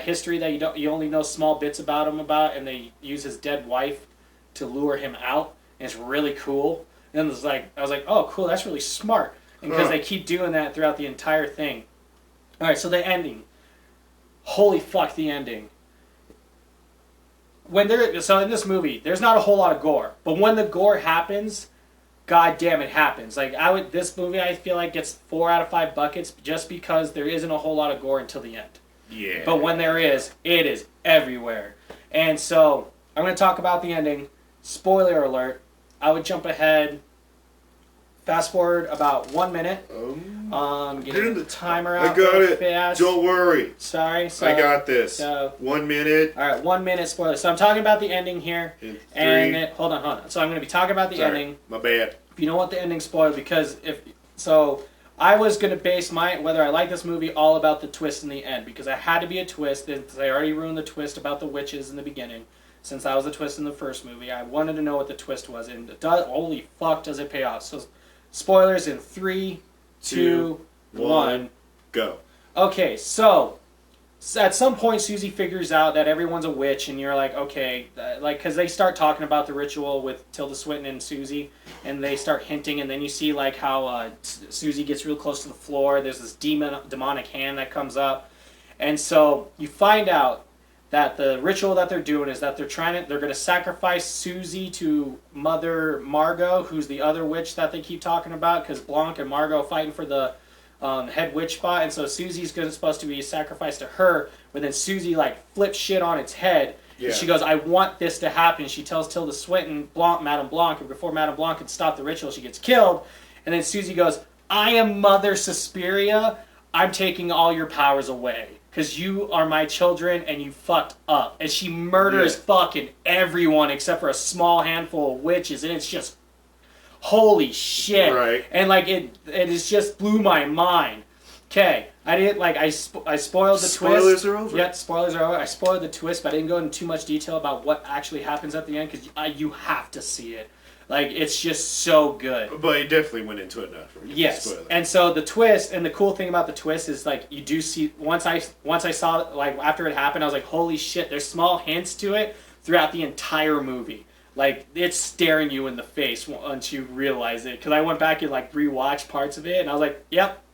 history that you only know small bits about him and they use his dead wife to lure him out, and it's really cool. And I was like, oh, cool, that's really smart, because they keep doing that throughout the entire thing. All right, so the ending. Holy fuck, the ending. So in this movie, there's not a whole lot of gore, but when the gore happens, God damn, it happens. Like, this movie, I feel like, gets 4 out of 5 buckets just because there isn't a whole lot of gore until the end. Yeah. But when there is, it is everywhere. And so, I'm going to talk about the ending. Spoiler alert. I would jump ahead, fast forward about 1 minute. Getting the timer out. I got it. Fast. Don't worry. Sorry. I got this. 1 minute. All right, 1 minute spoiler. So I'm talking about the ending here. Hold on. So I'm going to be talking about the ending. My bad. If you don't want the ending spoiled, because I was going to base whether I like this movie all about the twist in the end, because it had to be a twist. They already ruined the twist about the witches in the beginning. Since that was the twist in the first movie, I wanted to know what the twist was, and holy fuck does it pay off. So, spoilers in 3, 2, 1, go. Okay, so at some point Susie figures out that everyone's a witch, and you're like, okay, like, because they start talking about the ritual with Tilda Swinton and Susie, and they start hinting, and then you see like how Susie gets real close to the floor. There's this demonic hand that comes up, and so you find out that the ritual that they're doing is that they're going to sacrifice Susie to Mother Margot, who's the other witch that they keep talking about, because Blanc and Margot are fighting for the head witch spot, and so Susie's supposed to be sacrificed to her, but then Susie like flips shit on its head. Yeah. And she goes, I want this to happen. She tells Tilda Swinton, Madame Blanc, and before Madame Blanc can stop the ritual, she gets killed. And then Susie goes, I am Mother Suspiria. I'm taking all your powers away, because you are my children and you fucked up. And she murders fucking everyone except for a small handful of witches, and it's just holy shit. Right. And like it is just blew my mind. Okay, I didn't like I spoiled the twist. Spoilers are over. Yeah, spoilers are over. I spoiled the twist, but I didn't go into too much detail about what actually happens at the end, because you have to see it. Like, it's just so good. But it definitely went into it enough. Yes. And so the twist, and the cool thing about the twist is, like, you do see, once I saw, like, after it happened, I was like, holy shit, there's small hints to it throughout the entire movie. Like, it's staring you in the face once you realize it. Because I went back and, like, rewatched parts of it, and I was like, yep,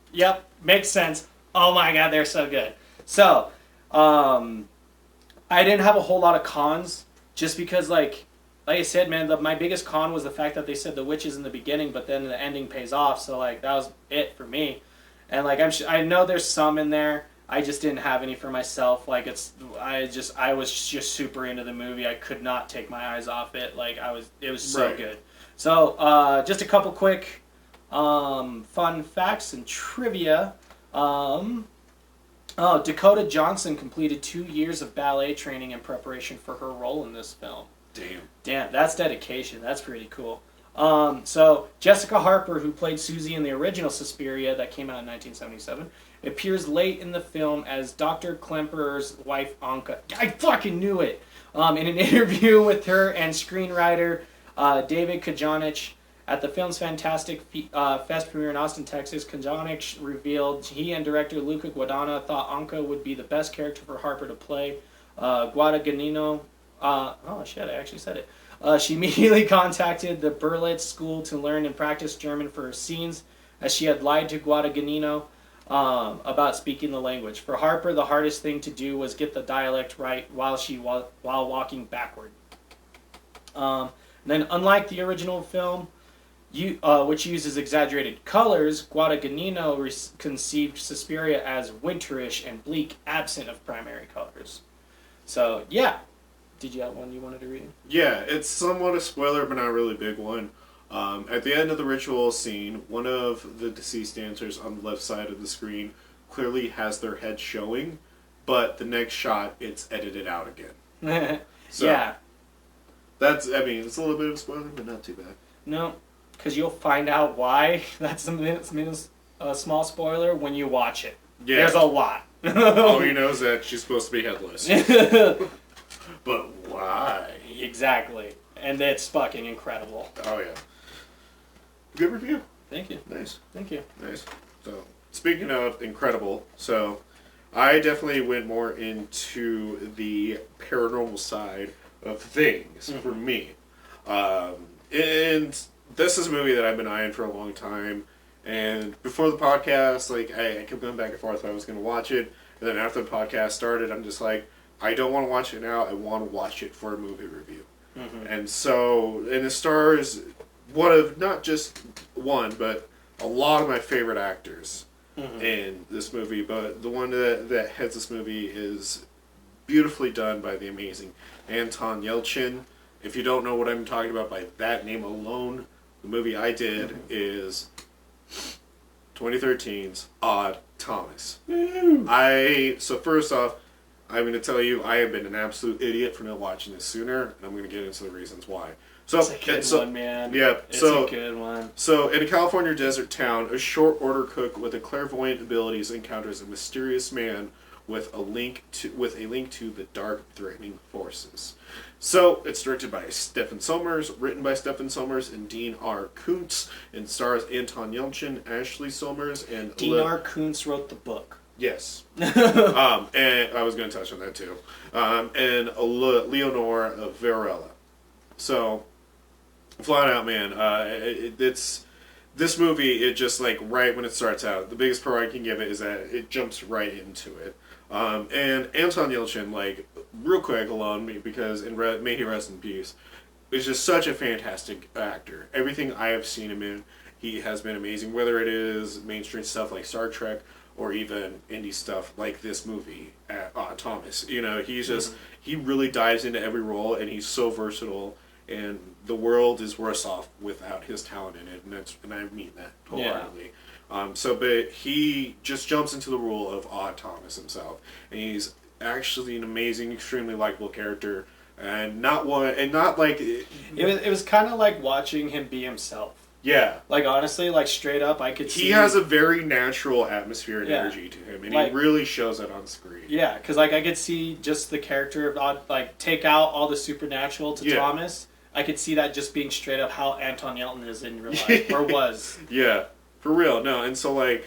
makes sense. Oh my god, they're so good. So, I didn't have a whole lot of cons, just because, like I said, man, my biggest con was the fact that they said the witches in the beginning, but then the ending pays off. So, like, that was it for me. And, like, I know there's some in there. I just didn't have any for myself. Like, I was just super into the movie. I could not take my eyes off it. Like, it was so good. So, just a couple quick fun facts and trivia. Dakota Johnson completed 2 years of ballet training in preparation for her role in this film. Damn, that's dedication. That's pretty cool. So Jessica Harper, who played Susie in the original Suspiria that came out in 1977, appears late in the film as Dr. Klemper's wife, Anka. I fucking knew it! In an interview with her and screenwriter David Kajanich at the film's Fantastic Fest premiere in Austin, Texas, Kajanich revealed he and director Luca Guadagnino thought Anka would be the best character for Harper to play. Guadagnino... oh shit, I actually said it. She immediately contacted the Berlitz School to learn and practice German for her scenes, as she had lied to Guadagnino about speaking the language. For Harper, the hardest thing to do was get the dialect right while walking backward. Then, unlike the original film, which uses exaggerated colors, Guadagnino conceived Suspiria as winterish and bleak, absent of primary colors. So, yeah. Did you have one you wanted to read? Yeah, it's somewhat a spoiler, but not a really big one. At the end of the ritual scene, one of the deceased dancers on the left side of the screen clearly has their head showing, but the next shot, it's edited out again. So, yeah. It's a little bit of a spoiler, but not too bad. No, because you'll find out why. That's a small spoiler when you watch it. Yeah. There's a lot. All you know is that she's supposed to be headless. But why? Exactly. And it's fucking incredible. Oh, yeah. Good review. Thank you. Nice. Thank you. Nice. So, speaking of incredible, so I definitely went more into the paranormal side of things for me. And this is a movie that I've been eyeing for a long time. And before the podcast, like, I kept going back and forth if I was going to watch it. And then after the podcast started, I'm just like, I don't want to watch it now. I want to watch it for a movie review. Mm-hmm. And so, and it stars one of, not just one, but a lot of my favorite actors in this movie. But the one that heads this movie is beautifully done by the amazing Anton Yelchin. If you don't know what I'm talking about by that name alone, the movie I did is 2013's Odd Thomas. So first off, I'm going to tell you I have been an absolute idiot for not watching this sooner, and I'm going to get into the reasons why. So It's a good one, man. Yeah, It's a good one. So, in a California desert town, a short order cook with a clairvoyant abilities encounters a mysterious man with a link to the dark, threatening forces. So, it's directed by Stephen Sommers, written by Stephen Sommers and Dean R. Koontz, and stars Anton Yelchin, Ashley Sommers, and Dean R. Koontz wrote the book. Yes. And I was going to touch on that too. And Leonore Varela. So, flat out, man, it's this movie. It just like right when it starts out, the biggest pro I can give it is that it jumps right into it. And Anton Yelchin, like real quick alone, because may he rest in peace, is just such a fantastic actor. Everything I have seen him in, he has been amazing. Whether it is mainstream stuff like Star Trek or even indie stuff like this movie, Thomas. You know, he's just he really dives into every role, and he's so versatile. And the world is worse off without his talent in it, and I mean that wholeheartedly. Yeah. But he just jumps into the role of Odd Thomas himself, and he's actually an amazing, extremely likable character, and not like it was kind of like watching him be himself. Yeah, like honestly, like straight up, I could see he has a very natural atmosphere and energy to him, and he really shows that on screen. Yeah, because like I could see just the character of Odd, like take out all the supernatural to Thomas. I could see that just being straight up how Anton Yelchin is in real life, or was. Yeah, for real. No, and so like,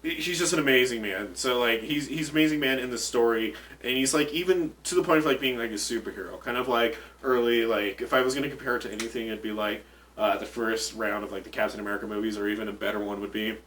he's just an amazing man. So like, he's an amazing man in the story, and he's like even to the point of like being like a superhero, kind of like early. Like if I was gonna compare it to anything, it'd be like the first round of like the Captain America movies, or even a better one would be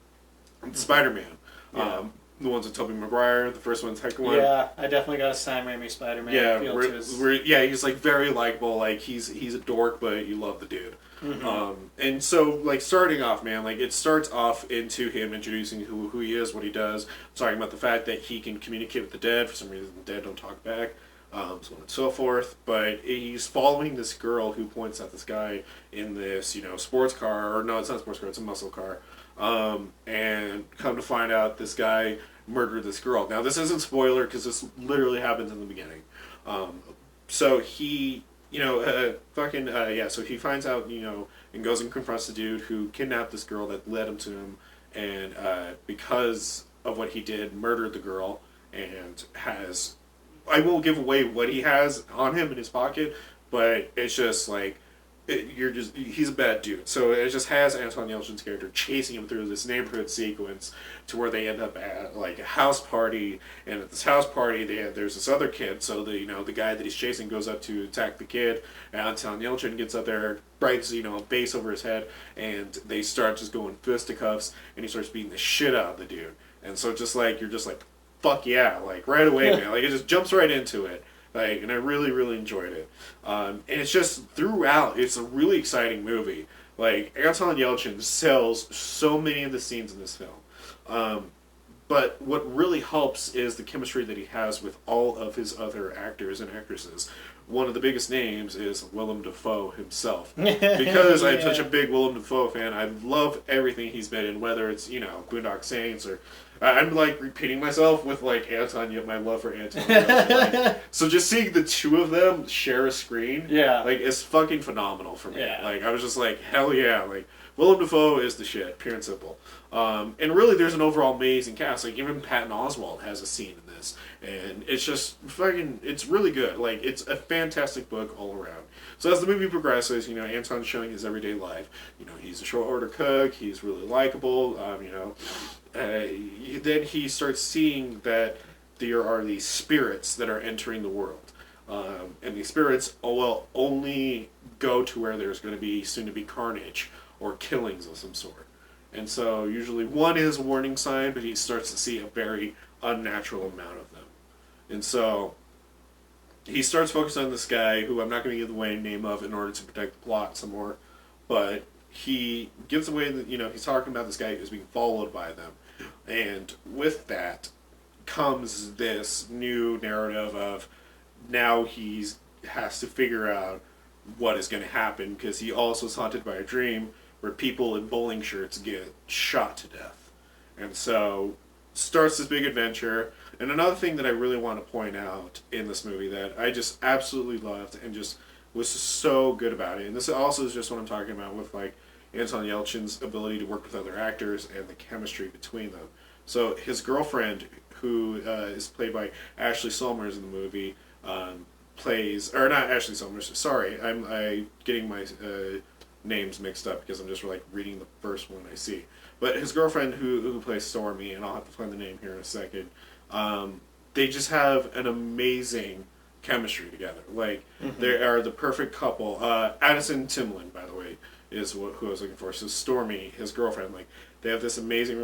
Spider-Man. Yeah. The ones with Tobey Maguire, the first one, the second one. Yeah, I definitely got a Sam Raimi Spider-Man feel to his... yeah, he's like very likable. Like he's a dork, but you love the dude. Mm-hmm. And so like starting off, man, like it starts off into him introducing who he is, what he does, talking about the fact that he can communicate with the dead. For some reason, the dead don't talk back. So on and so forth. But he's following this girl who points at this guy in this, sports car, or no, it's not a sports car, it's a muscle car. And come to find out, this guy murdered this girl. Now, this isn't spoiler because this literally happens in the beginning. So he, so he finds out, and goes and confronts the dude who kidnapped this girl that led him to him, and because of what he did, murdered the girl, and has, I won't give away what he has on him in his pocket, but it's just like, he's a bad dude. So it just has Anton Yelchin's character chasing him through this neighborhood sequence to where they end up at like a house party, and at this house party there's this other kid. So the guy that he's chasing goes up to attack the kid, and Anton Yelchin gets up there, breaks a base over his head, and they start just going fisticuffs, and he starts beating the shit out of the dude. And so just like you're just like, fuck yeah, like right away, man, like it just jumps right into it. Like, and I really, really enjoyed it. And it's just, throughout, it's a really exciting movie. Like, Anton Yelchin sells so many of the scenes in this film. But what really helps is the chemistry that he has with all of his other actors and actresses. One of the biggest names is Willem Dafoe himself. Because I'm such a big Willem Dafoe fan, I love everything he's been in, whether it's, Boondock Saints or... I'm like repeating myself with like my love for Anton. So just seeing the two of them share a screen, like it's fucking phenomenal for me. Yeah. Like I was just like, hell yeah, like Willem Dafoe is the shit, pure and simple. And really, there's an overall amazing cast. Like even Patton Oswalt has a scene in this, and it's just fucking, it's really good. Like it's a fantastic book all around. So as the movie progresses, Anton's showing his everyday life. He's a short order cook. He's really likable. Then he starts seeing that there are these spirits that are entering the world. And these spirits will only go to where there's going to be soon to be carnage or killings of some sort. And so usually one is a warning sign, but he starts to see a very unnatural amount of them. And so he starts focusing on this guy who I'm not going to give away the name of in order to protect the plot some more, but he gives away that, he's talking about this guy who's being followed by them. And with that comes this new narrative of now he has to figure out what is going to happen, because he also is haunted by a dream where people in bowling shirts get shot to death. And so starts this big adventure. And another thing that I really want to point out in this movie that I just absolutely loved and just was so good about it. And this also is just what I'm talking about with like Anton Yelchin's ability to work with other actors and the chemistry between them. So his girlfriend, who is played by Ashley Solmers in the movie, plays, or not Ashley Solmers. Sorry, I'm getting my names mixed up because I'm just like reading the first one I see. But his girlfriend, who plays Stormy, and I'll have to find the name here in a second. They just have an amazing chemistry together. Like they are the perfect couple. Addison Timlin, by the way, is who I was looking for. So Stormy, his girlfriend, like they have this amazing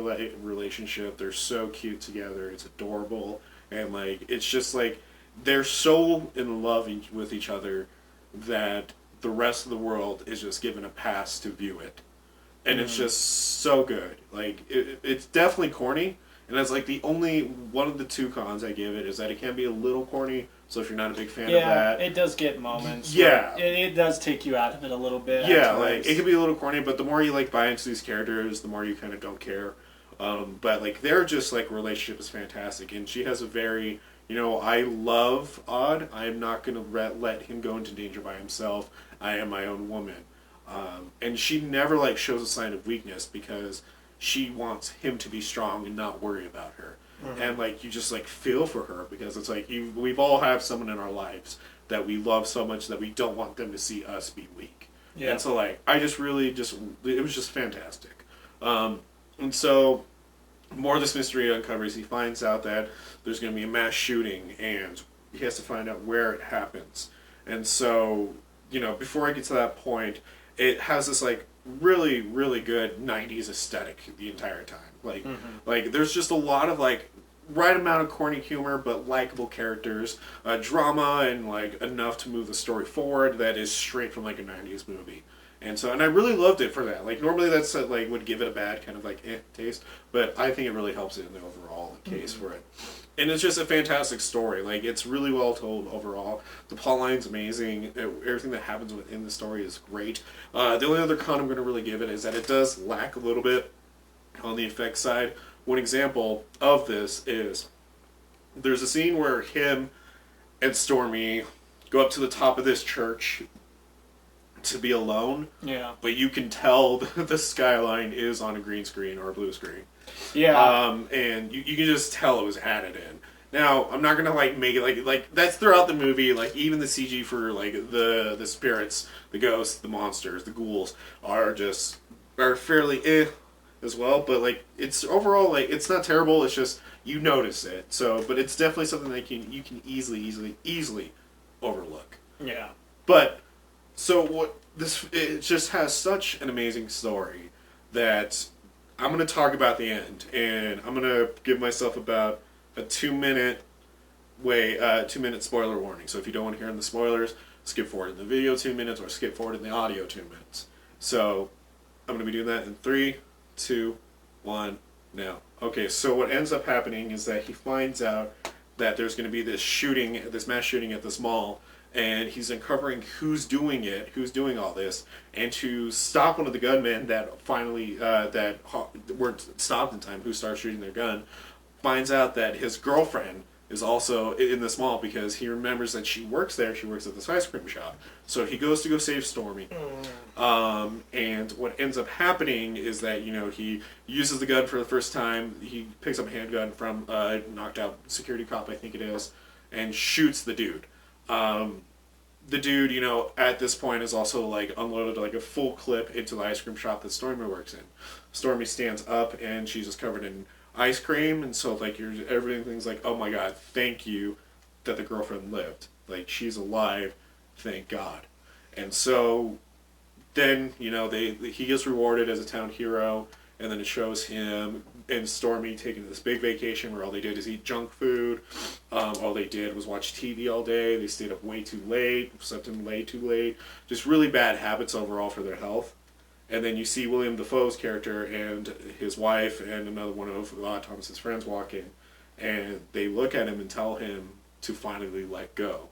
relationship. They're so cute together. It's adorable, and like it's just like they're so in love with each other that the rest of the world is just given a pass to view it, and it's just so good. Like it's definitely corny. And that's like the only one of the two cons I give it is that it can be a little corny. So if you're not a big fan of that, it does get moments. Yeah, it does take you out of it a little bit. Yeah, like it can be a little corny, but the more you like buy into these characters, the more you kind of don't care. But like their just like relationship is fantastic, and she has a very I love Odd. I am not going to let him go into danger by himself. I am my own woman, and she never like shows a sign of weakness because she wants him to be strong and not worry about her. And like you just like feel for her because it's like we've all have someone in our lives that we love so much that we don't want them to see us be weak. Yeah. And so like I just really it was just fantastic. And so more of this mystery uncovers. He finds out that there's going to be a mass shooting and he has to find out where it happens. And so before I get to that point, it has this like really, really good 90s aesthetic the entire time. Like there's just a lot of like right amount of corny humor but likable characters, drama, and like enough to move the story forward that is straight from like a 90s movie. And I really loved it for that. Like normally that's like would give it a bad kind of like taste, but I think it really helps it in the overall case for it. And it's just a fantastic story. Like it's really well told overall. The plot line's amazing. Everything that happens within the story is great. The only other con I'm going to really give it is that it does lack a little bit on the effects side. One example of this is there's a scene where him and Stormy go up to the top of this church to be alone. Yeah. But you can tell the skyline is on a green screen or a blue screen. Yeah. And you can just tell it was added in. Now, I'm not gonna like make it like that's throughout the movie. Like even the CG for like the spirits, the ghosts, the monsters, the ghouls are fairly as well. But like it's overall like it's not terrible. It's just you notice it. So, but it's definitely something that you can easily overlook. Yeah. But so it just has such an amazing story that I'm going to talk about the end, and I'm going to give myself about a 2-minute spoiler warning. So if you don't want to hear the spoilers, skip forward in the video 2 minutes or skip forward in the audio 2 minutes. So I'm going to be doing that in 3, 2, 1, now. Okay, so what ends up happening is that he finds out that there's going to be this mass shooting at this mall, and he's uncovering who's doing all this, and to stop one of the gunmen that finally that weren't stopped in time, who starts shooting their gun, finds out that his girlfriend is also in this mall because he remembers that she works there. She works at this ice cream shop. So he goes to go save Stormy. And what ends up happening is that, he uses the gun for the first time. He picks up a handgun from a knocked out security cop, I think it is, and shoots the dude. The dude, at this point is also like unloaded like a full clip into the ice cream shop that Stormy works in. Stormy stands up and she's just covered in ice cream, and so like everything's like, oh my god, thank you that the girlfriend lived. Like she's alive, thank God. And so then he gets rewarded as a town hero, and then it shows him and Stormy taking this big vacation where all they did is eat junk food. All they did was watch TV all day. They stayed up way too late, slept in way too late. Just really bad habits overall for their health. And then you see William Dafoe's character and his wife and another one of Thomas's friends walk in, and they look at him and tell him to finally let go.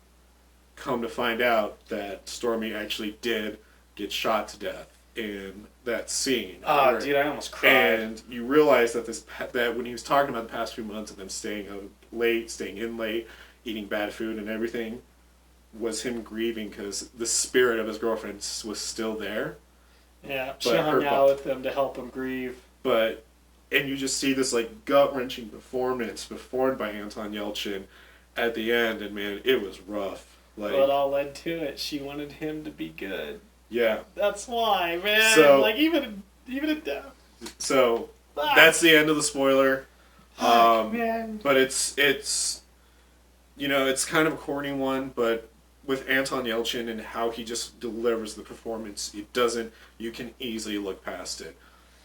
Come to find out that Stormy actually did get shot to death in that scene. Oh, dude, I almost cried. And you realize that that when he was talking about the past few months of them staying in late, eating bad food and everything, was him grieving because the spirit of his girlfriend was still there. Yeah, she hung out with him to help him grieve. And you just see this like gut-wrenching performance performed by Anton Yelchin at the end, and man, it was rough. Like, well, it all led to it. She wanted him to be good. Yeah. That's why, man. So, like even in death. So that's the end of the spoiler. Man. But it's it's kind of a corny one, but with Anton Yelchin and how he just delivers the performance, you can easily look past it.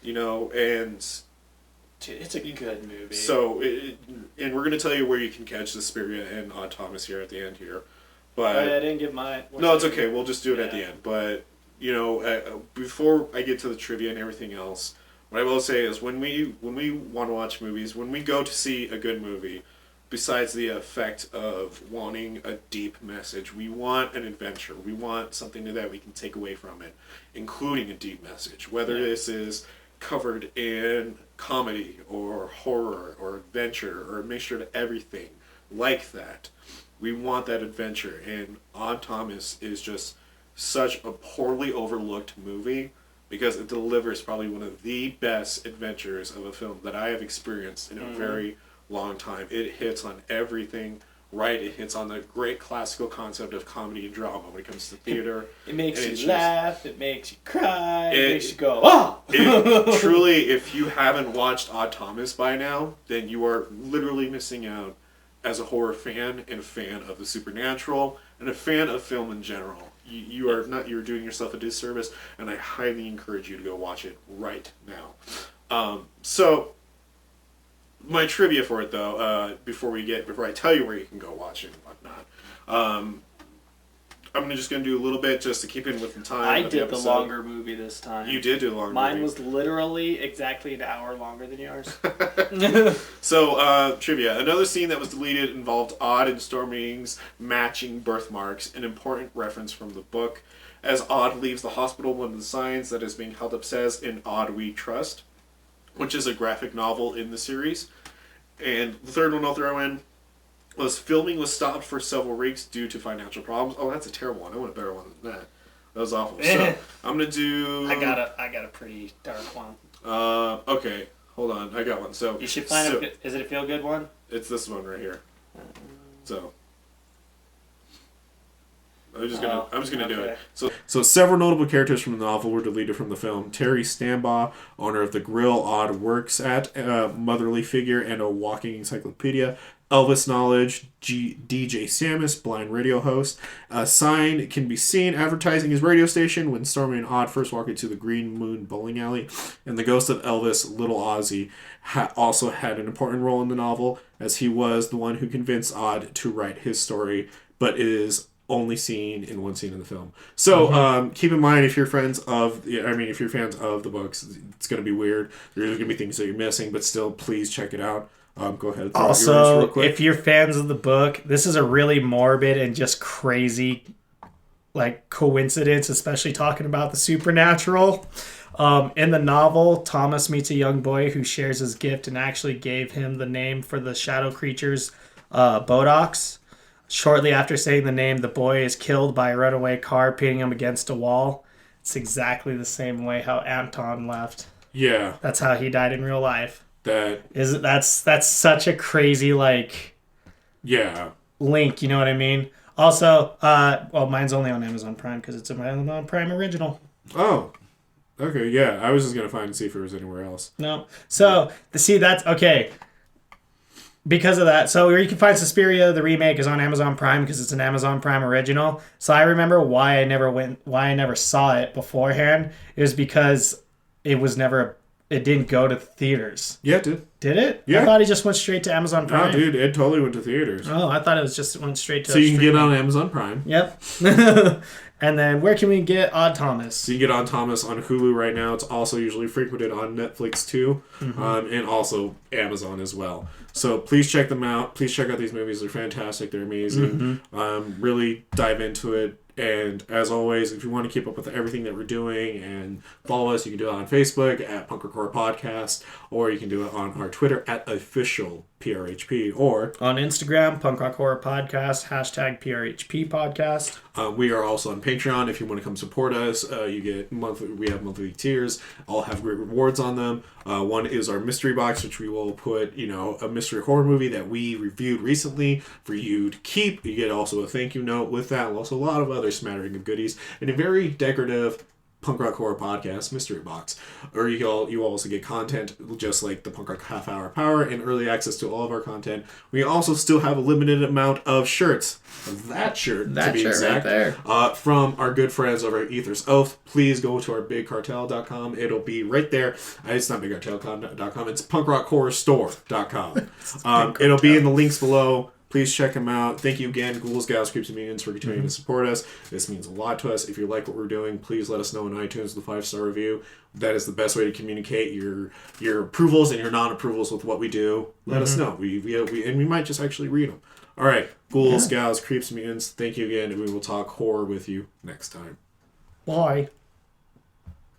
And it's a good movie. So, and we're going to tell you where you can catch Suspiria and Odd Thomas here at the end here. But I didn't give mine. No, it's okay. We'll just do it at the end. But, before I get to the trivia and everything else, what I will say is when we want to watch movies, when we go to see a good movie, besides the effect of wanting a deep message, we want an adventure. We want something that we can take away from it, including a deep message. Whether this is covered in comedy or horror or adventure or a mixture of everything like that. We want that adventure, and Odd Thomas is just such a poorly overlooked movie because it delivers probably one of the best adventures of a film that I have experienced in a very long time. It hits on everything right. It hits on the great classical concept of comedy and drama when it comes to theater. It makes you laugh. It makes you cry. It makes you go, oh! Truly, if you haven't watched Odd Thomas by now, then you are literally missing out as a horror fan and a fan of the supernatural and a fan of film in general. You're doing yourself a disservice, and I highly encourage you to go watch it right now. So my trivia for it, though, before I tell you where you can go watch it and whatnot, I'm just going to do a little bit just to keep in with the time. I did the longer movie this time. You did do the longer movie. Mine was literally exactly an hour longer than yours. So, trivia. Another scene that was deleted involved Odd and Storming's matching birthmarks, an important reference from the book. As Odd leaves the hospital, one of the signs that is being held up says, "In Odd we trust," which is a graphic novel in the series. And the third one I'll throw in was filming was stopped for several weeks due to financial problems. Oh, that's a terrible one. I want a better one than that. That was awful. So I'm gonna do. I got a pretty dark one. Okay, hold on. I got one. So you should find is it a feel good one? It's this one right here. So I'm just gonna do it. So several notable characters from the novel were deleted from the film. Terry Stambaugh, owner of the grill Odd works at, a motherly figure and a walking encyclopedia. Elvis Knowledge, DJ Samus, blind radio host. A sign can be seen advertising his radio station when Stormy and Odd first walk into the Green Moon bowling alley. And the ghost of Elvis, Little Ozzy, also had an important role in the novel, as he was the one who convinced Odd to write his story, but is only seen in one scene in the film. So keep in mind, if you're fans of the books, it's going to be weird. There's going to be things that you're missing, but still, please check it out. Go ahead. Also, if you're fans of the book, this is a really morbid and just crazy, coincidence, especially talking about the supernatural. In the novel, Thomas meets a young boy who shares his gift and actually gave him the name for the shadow creatures, Bodox. Shortly after saying the name, the boy is killed by a runaway car, pinning him against a wall. It's exactly the same way how Anton left. Yeah. That's how he died in real life. That's such a crazy link, you know what I mean? Also, mine's only on Amazon Prime because it's an Amazon Prime original. Oh. Okay, yeah. I was just going to see if it was anywhere else. No. So, that's okay. Because of that, so where you can find Suspiria, the remake, is on Amazon Prime because it's an Amazon Prime original. So I remember why I never saw it beforehand. It was because it didn't go to theaters. Yeah, it did. Did it? Yeah. I thought it just went straight to Amazon Prime. No, dude, it totally went to theaters. Oh, I thought it went straight to. So you can get it on Amazon Prime. Yep. And then where can we get Odd Thomas? So you can get Odd Thomas on Hulu right now. It's also usually frequented on Netflix too, and also Amazon as well. So please check them out. Please check out these movies. They're fantastic. They're amazing. Really dive into it. And as always, if you want to keep up with everything that we're doing and follow us, you can do it on Facebook at Punkercore Podcast, or you can do it on our Twitter at officialPRHP, or on Instagram, Punk Rock Horror Podcast, hashtag PRHP Podcast. We are also on Patreon. If you want to come support us, you get monthly. We have monthly tiers. All have great rewards on them. One is our mystery box, which we will put, a mystery horror movie that we reviewed recently for you to keep. You get also a thank you note with that, and also a lot of other smattering of goodies, and a very decorative Punk Rock Horror Podcast mystery box. Or you also get content just like the Punk Rock Half Hour Power and early access to all of our content. We also still have a limited amount of shirts. That shirt, to be exact, right there. from our good friends over at Ether's Oath. Please go to our bigcartel.com. It'll be right there. It's not bigcartel.com. It's punkrockHorrorStore.com. It'll be in the links below. Please check them out. Thank you again, Ghouls, Gals, Creeps, and Mutants, for continuing to support us. This means a lot to us. If you like what we're doing, please let us know on iTunes with a 5-star review. That is the best way to communicate your approvals and your non-approvals with what we do. Let us know. We might just actually read them. All right, Ghouls, Gals, Creeps, and Mutants, thank you again, and we will talk horror with you next time. Bye.